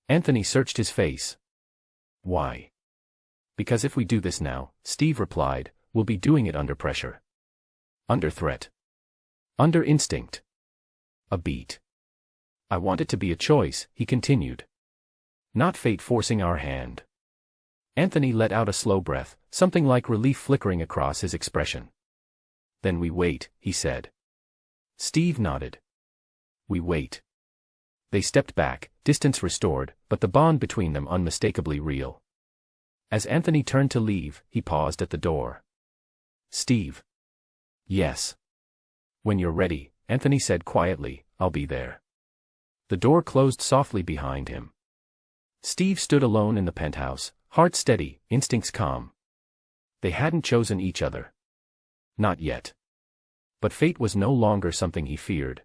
Anthony searched his face. "Why?" "Because if we do this now," Steve replied, "we'll be doing it under pressure. Under threat. Under instinct. A beat. I want it to be a choice," he continued. "Not fate forcing our hand." Anthony let out a slow breath, something like relief flickering across his expression. "Then we wait," he said. Steve nodded. "We wait." They stepped back, distance restored, but the bond between them unmistakably real. As Anthony turned to leave, he paused at the door. "Steve." "Yes." "When you're ready," Anthony said quietly, "I'll be there." The door closed softly behind him. Steve stood alone in the penthouse, heart steady, instincts calm. They hadn't chosen each other. Not yet. But fate was no longer something he feared.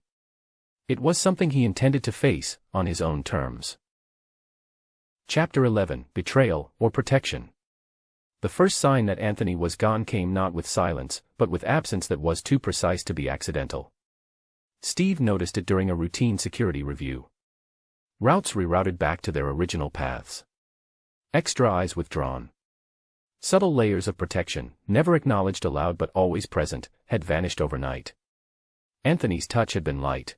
It was something he intended to face, on his own terms. Chapter 11, Betrayal, or Protection. The first sign that Anthony was gone came not with silence, but with absence that was too precise to be accidental. Steve noticed it during a routine security review. Routes rerouted back to their original paths. Extra eyes withdrawn. Subtle layers of protection, never acknowledged aloud but always present, had vanished overnight. Anthony's touch had been light.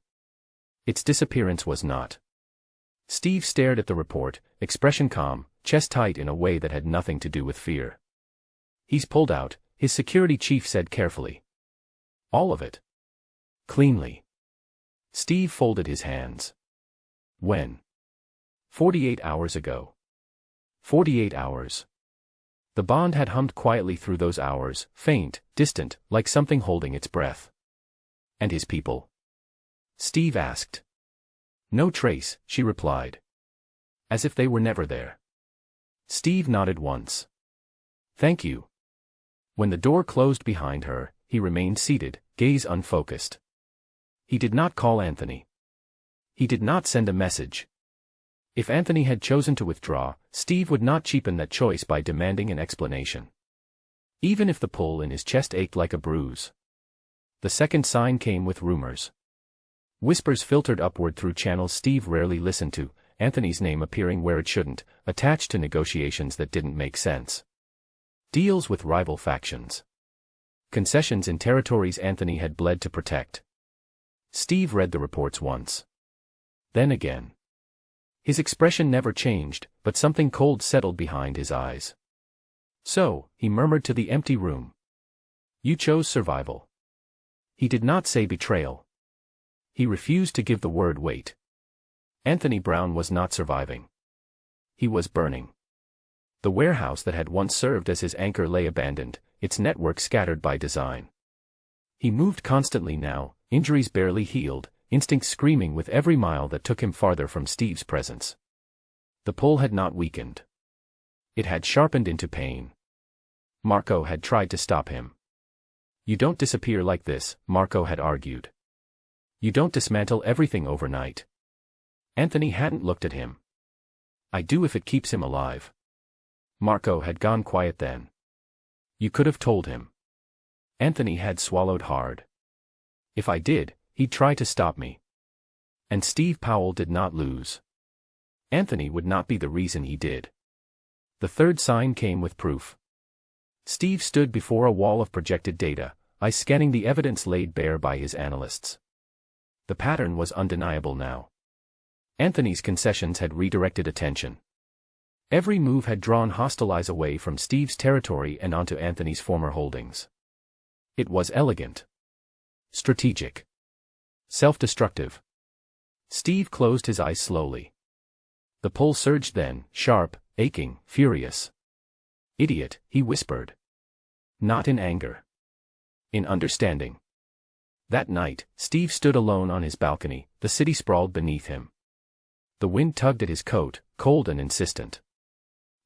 Its disappearance was not. Steve stared at the report, expression calm, chest tight in a way that had nothing to do with fear. "He's pulled out," his security chief said carefully. "All of it?" "Cleanly." Steve folded his hands. "When?" 48 hours ago. 48 hours. The bond had hummed quietly through those hours, faint, distant, like something holding its breath. "And his people?" Steve asked. "No trace," she replied. "As if they were never there." Steve nodded once. "Thank you." When the door closed behind her, he remained seated, gaze unfocused. He did not call Anthony. He did not send a message. If Anthony had chosen to withdraw, Steve would not cheapen that choice by demanding an explanation. Even if the pull in his chest ached like a bruise. The second sign came with rumors. Whispers filtered upward through channels Steve rarely listened to, Anthony's name appearing where it shouldn't, attached to negotiations that didn't make sense. Deals with rival factions. Concessions in territories Anthony had bled to protect. Steve read the reports once. Then again. His expression never changed, but something cold settled behind his eyes. "So," he murmured to the empty room. "You chose survival." He did not say betrayal. He refused to give the word weight. Anthony Brown was not surviving. He was burning. The warehouse that had once served as his anchor lay abandoned, its network scattered by design. He moved constantly now, injuries barely healed, instincts screaming with every mile that took him farther from Steve's presence. The pull had not weakened. It had sharpened into pain. Marco had tried to stop him. "You don't disappear like this," Marco had argued. "You don't dismantle everything overnight." Anthony hadn't looked at him. "I do if it keeps him alive." Marco had gone quiet then. "You could have told him." Anthony had swallowed hard. "If I did, he'd try to stop me." And Steve Powell did not lose. Anthony would not be the reason he did. The third sign came with proof. Steve stood before a wall of projected data, eyes scanning the evidence laid bare by his analysts. The pattern was undeniable now. Anthony's concessions had redirected attention. Every move had drawn hostile eyes away from Steve's territory and onto Anthony's former holdings. It was elegant. Strategic. Self-destructive. Steve closed his eyes slowly. The pull surged then, sharp, aching, furious. "Idiot," he whispered. Not in anger. In understanding. That night, Steve stood alone on his balcony, the city sprawled beneath him. The wind tugged at his coat, cold and insistent.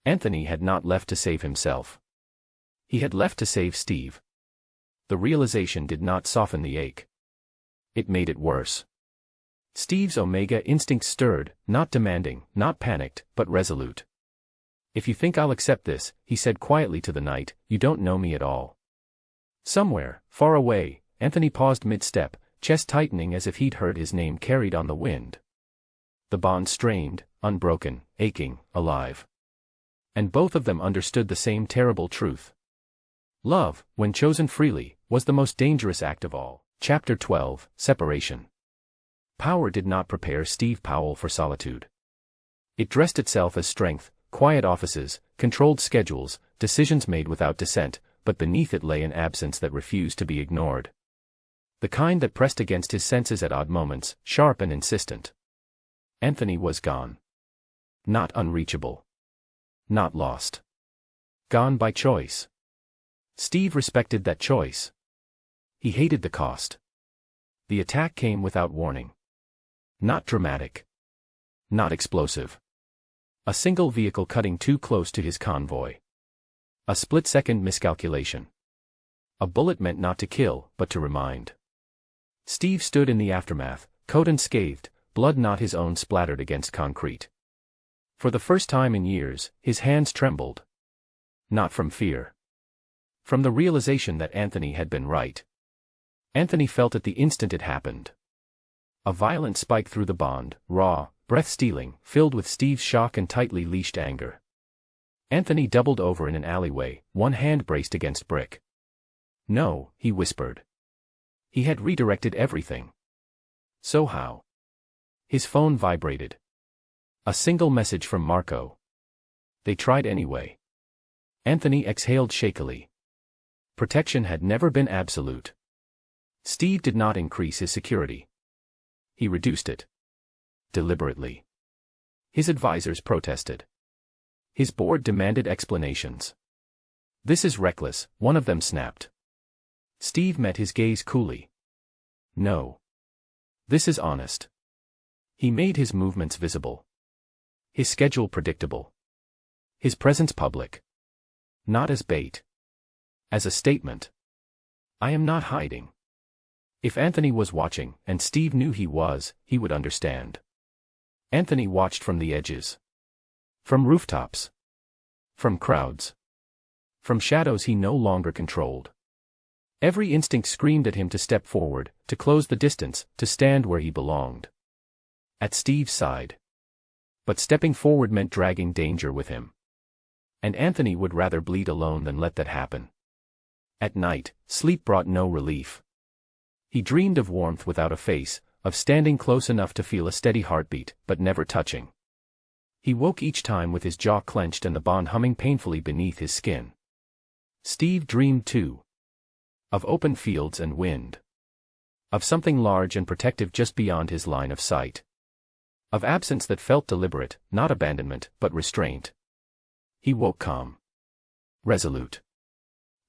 Anthony had not left to save himself. He had left to save Steve. The realization did not soften the ache. It made it worse. Steve's Omega instinct stirred, not demanding, not panicked, but resolute. "If you think I'll accept this," he said quietly to the night, "you don't know me at all." Somewhere, far away, Anthony paused mid-step, chest tightening as if he'd heard his name carried on the wind. The bond strained, unbroken, aching, alive. And both of them understood the same terrible truth. Love, when chosen freely, was the most dangerous act of all. Chapter 12, Separation. Power did not prepare Steve Powell for solitude. It dressed itself as strength, quiet offices, controlled schedules, decisions made without dissent, but beneath it lay an absence that refused to be ignored. The kind that pressed against his senses at odd moments, sharp and insistent. Anthony was gone. Not unreachable. Not lost. Gone by choice. Steve respected that choice. He hated the cost. The attack came without warning. Not dramatic. Not explosive. A single vehicle cutting too close to his convoy. A split-second miscalculation. A bullet meant not to kill, but to remind. Steve stood in the aftermath, coat unscathed, blood not his own splattered against concrete. For the first time in years, his hands trembled. Not from fear. From the realization that Anthony had been right. Anthony felt it the instant it happened. A violent spike through the bond, raw, breath-stealing, filled with Steve's shock and tightly leashed anger. Anthony doubled over in an alleyway, one hand braced against brick. No, he whispered. He had redirected everything. So how? His phone vibrated. A single message from Marco. They tried anyway. Anthony exhaled shakily. Protection had never been absolute. Steve did not increase his security. He reduced it. Deliberately. His advisors protested. His board demanded explanations. This is reckless, one of them snapped. Steve met his gaze coolly. No. This is honest. He made his movements visible. His schedule predictable. His presence public. Not as bait. As a statement. I am not hiding. If Anthony was watching, and Steve knew he was, he would understand. Anthony watched from the edges. From rooftops. From crowds. From shadows he no longer controlled. Every instinct screamed at him to step forward, to close the distance, to stand where he belonged. At Steve's side. But stepping forward meant dragging danger with him. And Anthony would rather bleed alone than let that happen. At night, sleep brought no relief. He dreamed of warmth without a face, of standing close enough to feel a steady heartbeat, but never touching. He woke each time with his jaw clenched and the bond humming painfully beneath his skin. Steve dreamed too. Of open fields and wind. Of something large and protective just beyond his line of sight. Of absence that felt deliberate, not abandonment, but restraint. He woke calm. Resolute.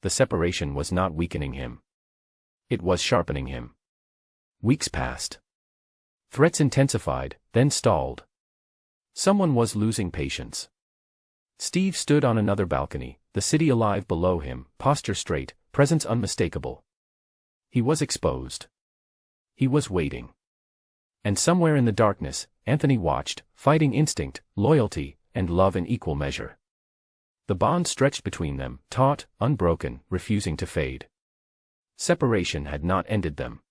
The separation was not weakening him. It was sharpening him. Weeks passed. Threats intensified, then stalled. Someone was losing patience. Steve stood on another balcony, the city alive below him, posture straight, presence unmistakable. He was exposed. He was waiting. And somewhere in the darkness, Anthony watched, fighting instinct, loyalty, and love in equal measure. The bond stretched between them, taut, unbroken, refusing to fade. Separation had not ended them.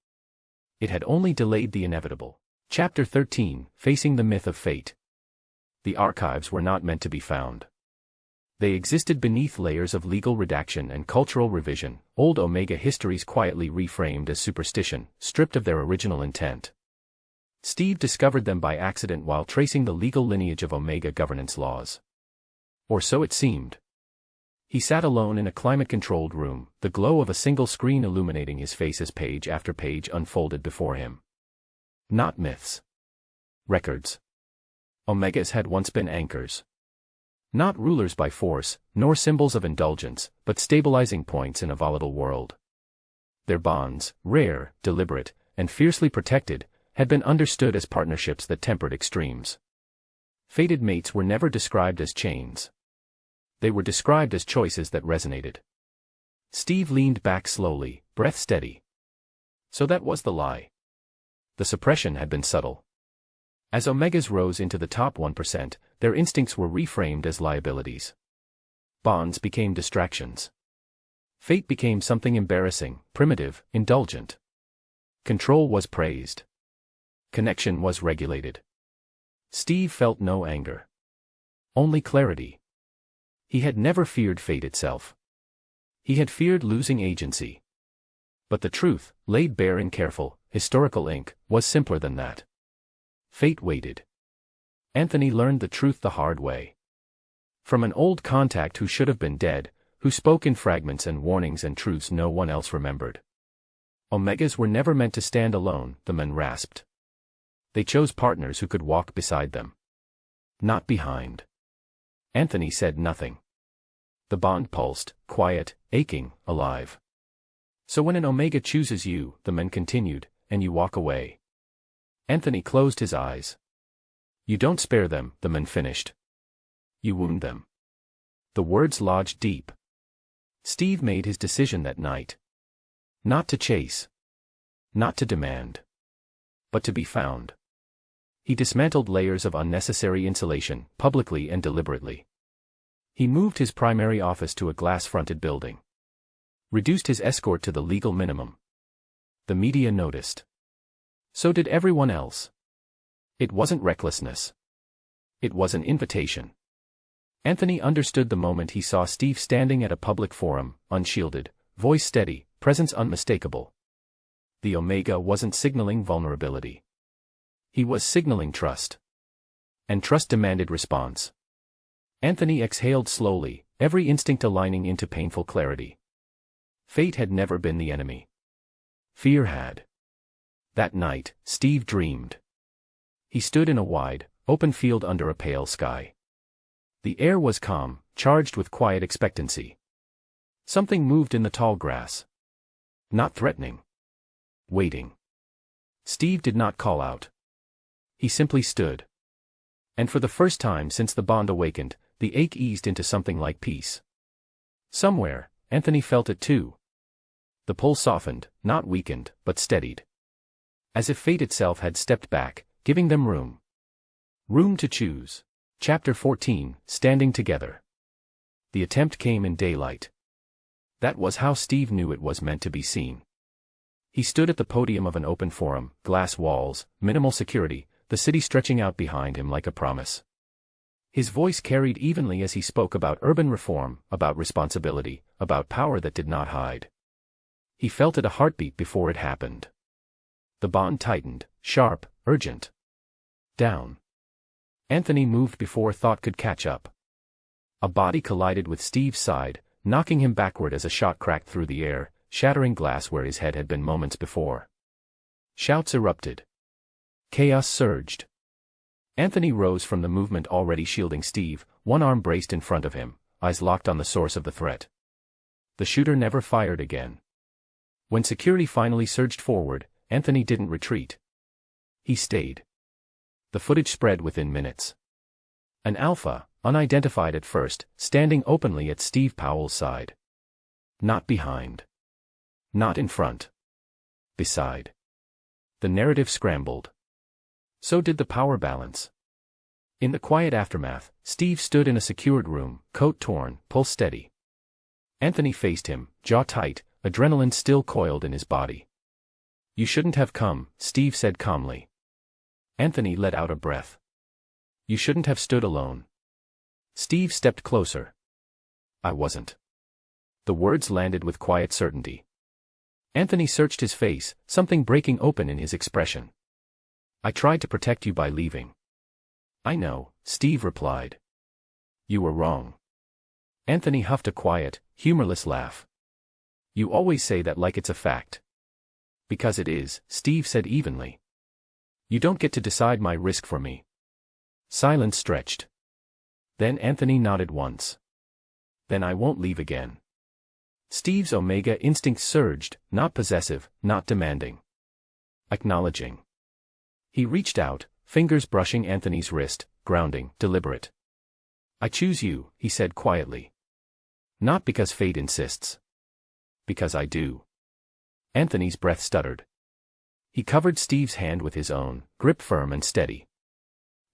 It had only delayed the inevitable. Chapter 13, Facing the Myth of Fate. The archives were not meant to be found. They existed beneath layers of legal redaction and cultural revision, old Omega histories quietly reframed as superstition, stripped of their original intent. Steve discovered them by accident while tracing the legal lineage of Omega governance laws. Or so it seemed. He sat alone in a climate-controlled room, the glow of a single screen illuminating his face as page after page unfolded before him. Not myths. Records. Omegas had once been anchors. Not rulers by force, nor symbols of indulgence, but stabilizing points in a volatile world. Their bonds, rare, deliberate, and fiercely protected, had been understood as partnerships that tempered extremes. Fated mates were never described as chains. They were described as choices that resonated. Steve leaned back slowly, breath steady. So that was the lie. The suppression had been subtle. As Omegas rose into the top 1%, their instincts were reframed as liabilities. Bonds became distractions. Fate became something embarrassing, primitive, indulgent. Control was praised. Connection was regulated. Steve felt no anger. Only clarity. He had never feared fate itself. He had feared losing agency. But the truth, laid bare in careful, historical ink, was simpler than that. Fate waited. Anthony learned the truth the hard way. From an old contact who should have been dead, who spoke in fragments and warnings and truths no one else remembered. Omegas were never meant to stand alone, the men rasped. They chose partners who could walk beside them. Not behind. Anthony said nothing. The bond pulsed, quiet, aching, alive. So when an Omega chooses you, the men continued, and you walk away. Anthony closed his eyes. You don't spare them, the men finished. You wound them. The words lodged deep. Steve made his decision that night. Not to chase. Not to demand. But to be found. He dismantled layers of unnecessary insulation, publicly and deliberately. He moved his primary office to a glass-fronted building. Reduced his escort to the legal minimum. The media noticed. So did everyone else. It wasn't recklessness. It was an invitation. Anthony understood the moment he saw Steve standing at a public forum, unshielded, voice steady, presence unmistakable. The Omega wasn't signaling vulnerability. He was signaling trust. And trust demanded response. Anthony exhaled slowly, every instinct aligning into painful clarity. Fate had never been the enemy. Fear had. That night, Steve dreamed. He stood in a wide, open field under a pale sky. The air was calm, charged with quiet expectancy. Something moved in the tall grass. Not threatening. Waiting. Steve did not call out. He simply stood. And for the first time since the bond awakened, the ache eased into something like peace. Somewhere, Anthony felt it too. The pull softened, not weakened, but steadied. As if fate itself had stepped back, giving them room. Room to choose. Chapter 14, Standing Together. The attempt came in daylight. That was how Steve knew it was meant to be seen. He stood at the podium of an open forum, glass walls, minimal security, the city stretching out behind him like a promise. His voice carried evenly as he spoke about urban reform, about responsibility, about power that did not hide. He felt it a heartbeat before it happened. The bond tightened, sharp, urgent. Down. Anthony moved before thought could catch up. A body collided with Steve's side, knocking him backward as a shot cracked through the air, shattering glass where his head had been moments before. Shouts erupted. Chaos surged. Anthony rose from the movement already shielding Steve, one arm braced in front of him, eyes locked on the source of the threat. The shooter never fired again. When security finally surged forward, Anthony didn't retreat. He stayed. The footage spread within minutes. An alpha, unidentified at first, standing openly at Steve Powell's side. Not behind. Not in front. Beside. The narrative scrambled. So did the power balance. In the quiet aftermath, Steve stood in a secured room, coat torn, pulse steady. Anthony faced him, jaw tight, adrenaline still coiled in his body. You shouldn't have come, Steve said calmly. Anthony let out a breath. You shouldn't have stood alone. Steve stepped closer. I wasn't. The words landed with quiet certainty. Anthony searched his face, something breaking open in his expression. I tried to protect you by leaving. I know, Steve replied. You were wrong. Anthony huffed a quiet, humorless laugh. You always say that like it's a fact. Because it is, Steve said evenly. You don't get to decide my risk for me. Silence stretched. Then Anthony nodded once. Then I won't leave again. Steve's Omega instinct surged, not possessive, not demanding. Acknowledging. He reached out, fingers brushing Anthony's wrist, grounding, deliberate. I choose you, he said quietly. Not because fate insists. Because I do. Anthony's breath stuttered. He covered Steve's hand with his own, grip firm and steady.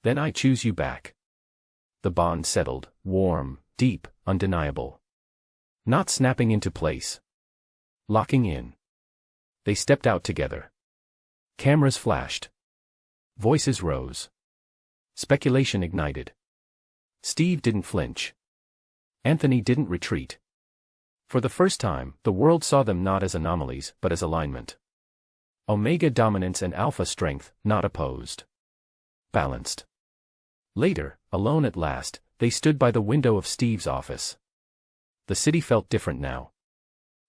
Then I choose you back. The bond settled, warm, deep, undeniable. Not snapping into place. Locking in. They stepped out together. Cameras flashed. Voices rose. Speculation ignited. Steve didn't flinch. Anthony didn't retreat. For the first time, the world saw them not as anomalies, but as alignment. Omega dominance and alpha strength, not opposed. Balanced. Later, alone at last, they stood by the window of Steve's office. The city felt different now.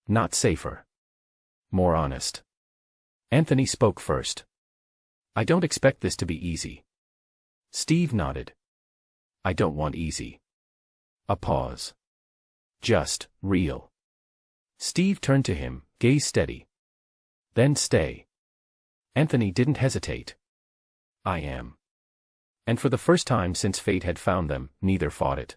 Not safer. More honest. Anthony spoke first. I don't expect this to be easy. Steve nodded. I don't want easy. A pause. Just, real. Steve turned to him, gaze steady. Then stay. Anthony didn't hesitate. I am. And for the first time since fate had found them, neither fought it.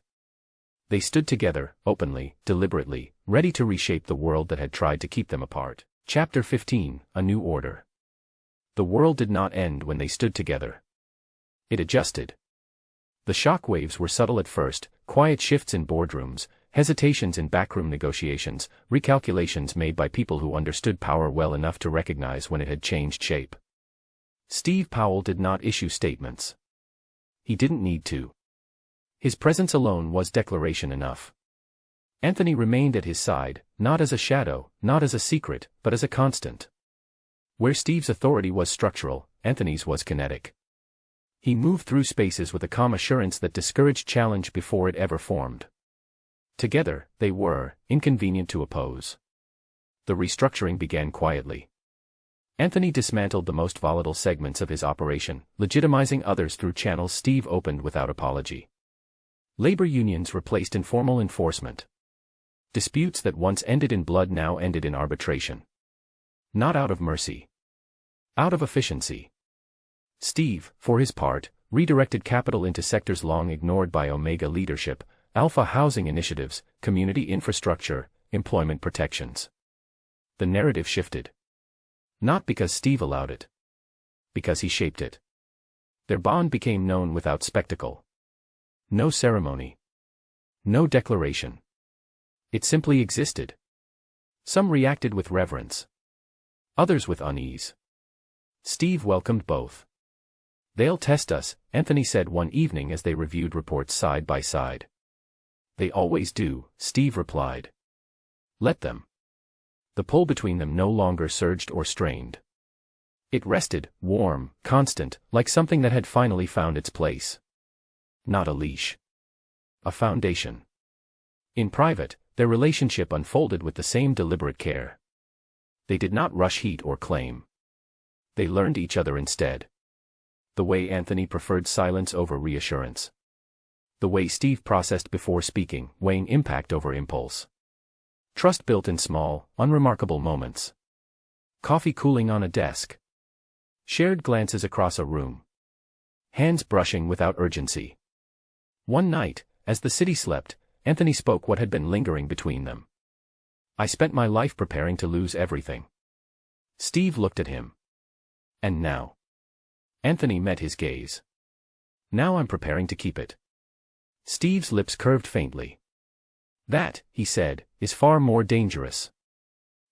They stood together, openly, deliberately, ready to reshape the world that had tried to keep them apart. Chapter 15, A New Order. The world did not end when they stood together. It adjusted. The shock waves were subtle at first, quiet shifts in boardrooms, hesitations in backroom negotiations, recalculations made by people who understood power well enough to recognize when it had changed shape. Steve Powell did not issue statements. He didn't need to. His presence alone was declaration enough. Anthony remained at his side, not as a shadow, not as a secret, but as a constant. Where Steve's authority was structural, Anthony's was kinetic. He moved through spaces with a calm assurance that discouraged challenge before it ever formed. Together, they were inconvenient to oppose. The restructuring began quietly. Anthony dismantled the most volatile segments of his operation, legitimizing others through channels Steve opened without apology. Labor unions replaced informal enforcement. Disputes that once ended in blood now ended in arbitration. Not out of mercy. Out of efficiency. Steve, for his part, redirected capital into sectors long ignored by Omega leadership: alpha housing initiatives, community infrastructure, employment protections. The narrative shifted. Not because Steve allowed it. Because he shaped it. Their bond became known without spectacle. No ceremony. No declaration. It simply existed. Some reacted with reverence. Others with unease. Steve welcomed both. They'll test us, Anthony said one evening as they reviewed reports side by side. They always do, Steve replied. Let them. The pull between them no longer surged or strained. It rested, warm, constant, like something that had finally found its place. Not a leash. A foundation. In private, their relationship unfolded with the same deliberate care. They did not rush heat or claim. They learned each other instead. The way Anthony preferred silence over reassurance. The way Steve processed before speaking, weighing impact over impulse. Trust built in small, unremarkable moments. Coffee cooling on a desk. Shared glances across a room. Hands brushing without urgency. One night, as the city slept, Anthony spoke what had been lingering between them. I spent my life preparing to lose everything. Steve looked at him. And now? Anthony met his gaze. Now I'm preparing to keep it. Steve's lips curved faintly. That, he said, is far more dangerous.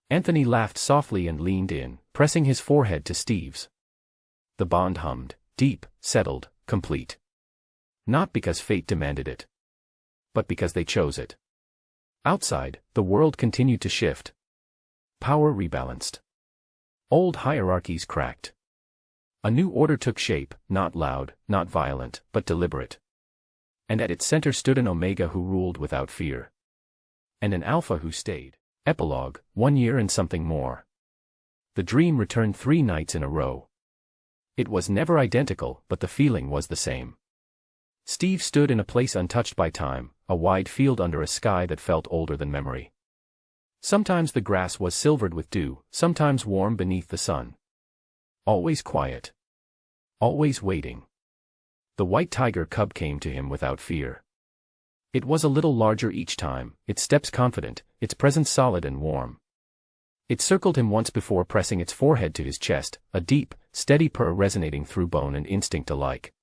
Anthony laughed softly and leaned in, pressing his forehead to Steve's. The bond hummed, deep, settled, complete. Not because fate demanded it. But because they chose it. Outside, the world continued to shift. Power rebalanced. Old hierarchies cracked. A new order took shape, not loud, not violent, but deliberate. And at its center stood an Omega who ruled without fear. And an Alpha who stayed. Epilogue, 1 year and something more. The dream returned 3 nights in a row. It was never identical, but the feeling was the same. Steve stood in a place untouched by time, a wide field under a sky that felt older than memory. Sometimes the grass was silvered with dew, sometimes warm beneath the sun. Always quiet. Always waiting. The white tiger cub came to him without fear. It was a little larger each time, its steps confident, its presence solid and warm. It circled him once before pressing its forehead to his chest, a deep, steady purr resonating through bone and instinct alike.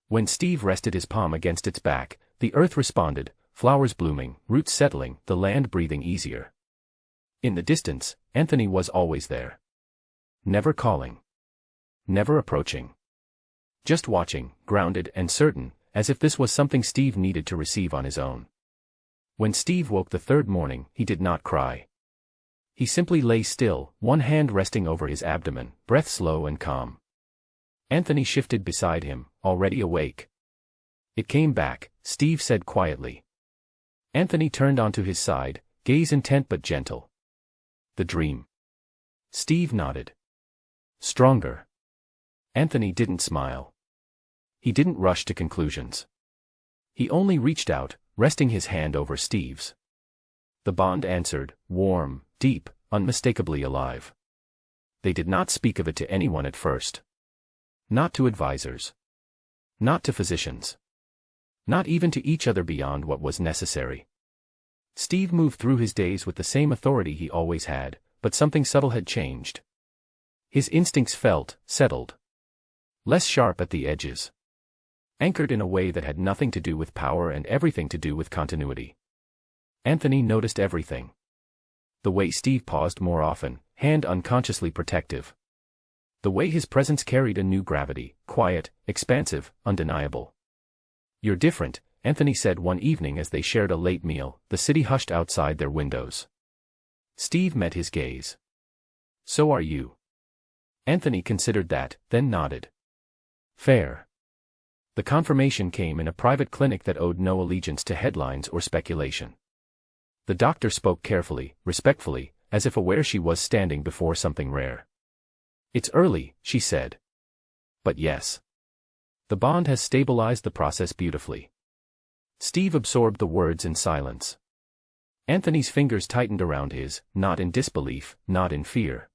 When Steve rested his palm against its back, the earth responded, flowers blooming, roots settling, the land breathing easier. In the distance, Anthony was always there. Never calling. Never approaching. Just watching, grounded and certain, as if this was something Steve needed to receive on his own. When Steve woke the 3rd morning, he did not cry. He simply lay still, one hand resting over his abdomen, breath slow and calm. Anthony shifted beside him, already awake. It came back, Steve said quietly. Anthony turned onto his side, gaze intent but gentle. The dream. Steve nodded. Stronger. Anthony didn't smile. He didn't rush to conclusions. He only reached out, resting his hand over Steve's. The bond answered, warm, deep, unmistakably alive. They did not speak of it to anyone at first. Not to advisors. Not to physicians. Not even to each other beyond what was necessary. Steve moved through his days with the same authority he always had, but something subtle had changed. His instincts felt settled. Less sharp at the edges. Anchored in a way that had nothing to do with power and everything to do with continuity. Anthony noticed everything. The way Steve paused more often, hand unconsciously protective. The way his presence carried a new gravity, quiet, expansive, undeniable. "You're different," Anthony said one evening as they shared a late meal, the city hushed outside their windows. Steve met his gaze. "So are you." Anthony considered that, then nodded. "Fair." The confirmation came in a private clinic that owed no allegiance to headlines or speculation. The doctor spoke carefully, respectfully, as if aware she was standing before something rare. "It's early," she said. "But yes. The bond has stabilized the process beautifully." Steve absorbed the words in silence. Anthony's fingers tightened around his, not in disbelief, not in fear.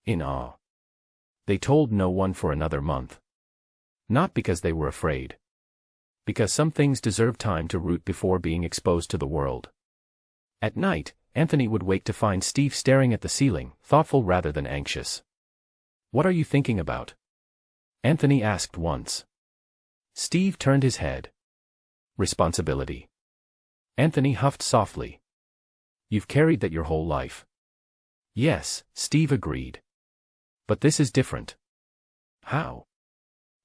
In awe. They told no one for another month. Not because they were afraid. Because some things deserve time to root before being exposed to the world. At night, Anthony would wake to find Steve staring at the ceiling, thoughtful rather than anxious. "What are you thinking about?" Anthony asked once. Steve turned his head. "Responsibility." Anthony huffed softly. "You've carried that your whole life." "Yes," Steve agreed. "But this is different." "How?"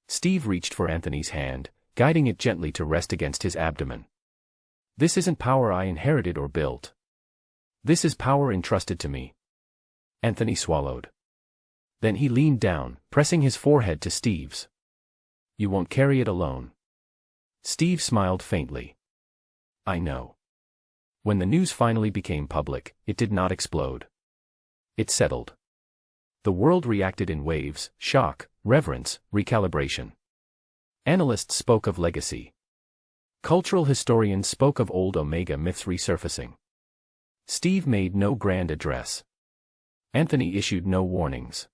Steve reached for Anthony's hand, guiding it gently to rest against his abdomen. "This isn't power I inherited or built. This is power entrusted to me." Anthony swallowed. Then he leaned down, pressing his forehead to Steve's. "You won't carry it alone." Steve smiled faintly. "I know." When the news finally became public, it did not explode. It settled. The world reacted in waves, shock, reverence, recalibration. Analysts spoke of legacy. Cultural historians spoke of old Omega myths resurfacing. Steve made no grand address. Anthony issued no warnings.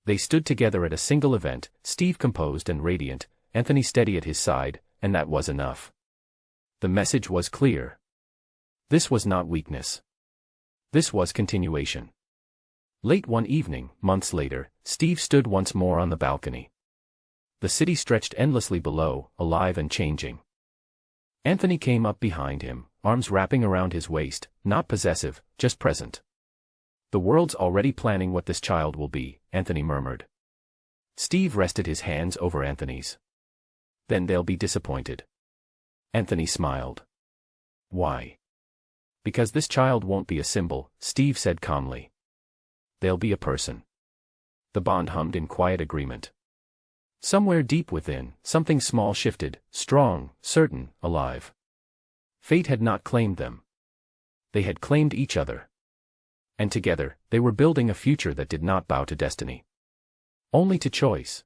They stood together at a single event, Steve composed and radiant, Anthony steady at his side, and that was enough. The message was clear. This was not weakness. This was continuation. Late one evening, months later, Steve stood once more on the balcony. The city stretched endlessly below, alive and changing. Anthony came up behind him, arms wrapping around his waist, not possessive, just present. "The world's already planning what this child will be," Anthony murmured. Steve rested his hands over Anthony's. "Then they'll be disappointed." Anthony smiled. "Why?" "Because this child won't be a symbol," Steve said calmly. "They'll be a person." The bond hummed in quiet agreement. Somewhere deep within, something small shifted, strong, certain, alive. Fate had not claimed them. They had claimed each other. And together, they were building a future that did not bow to destiny. Only to choice.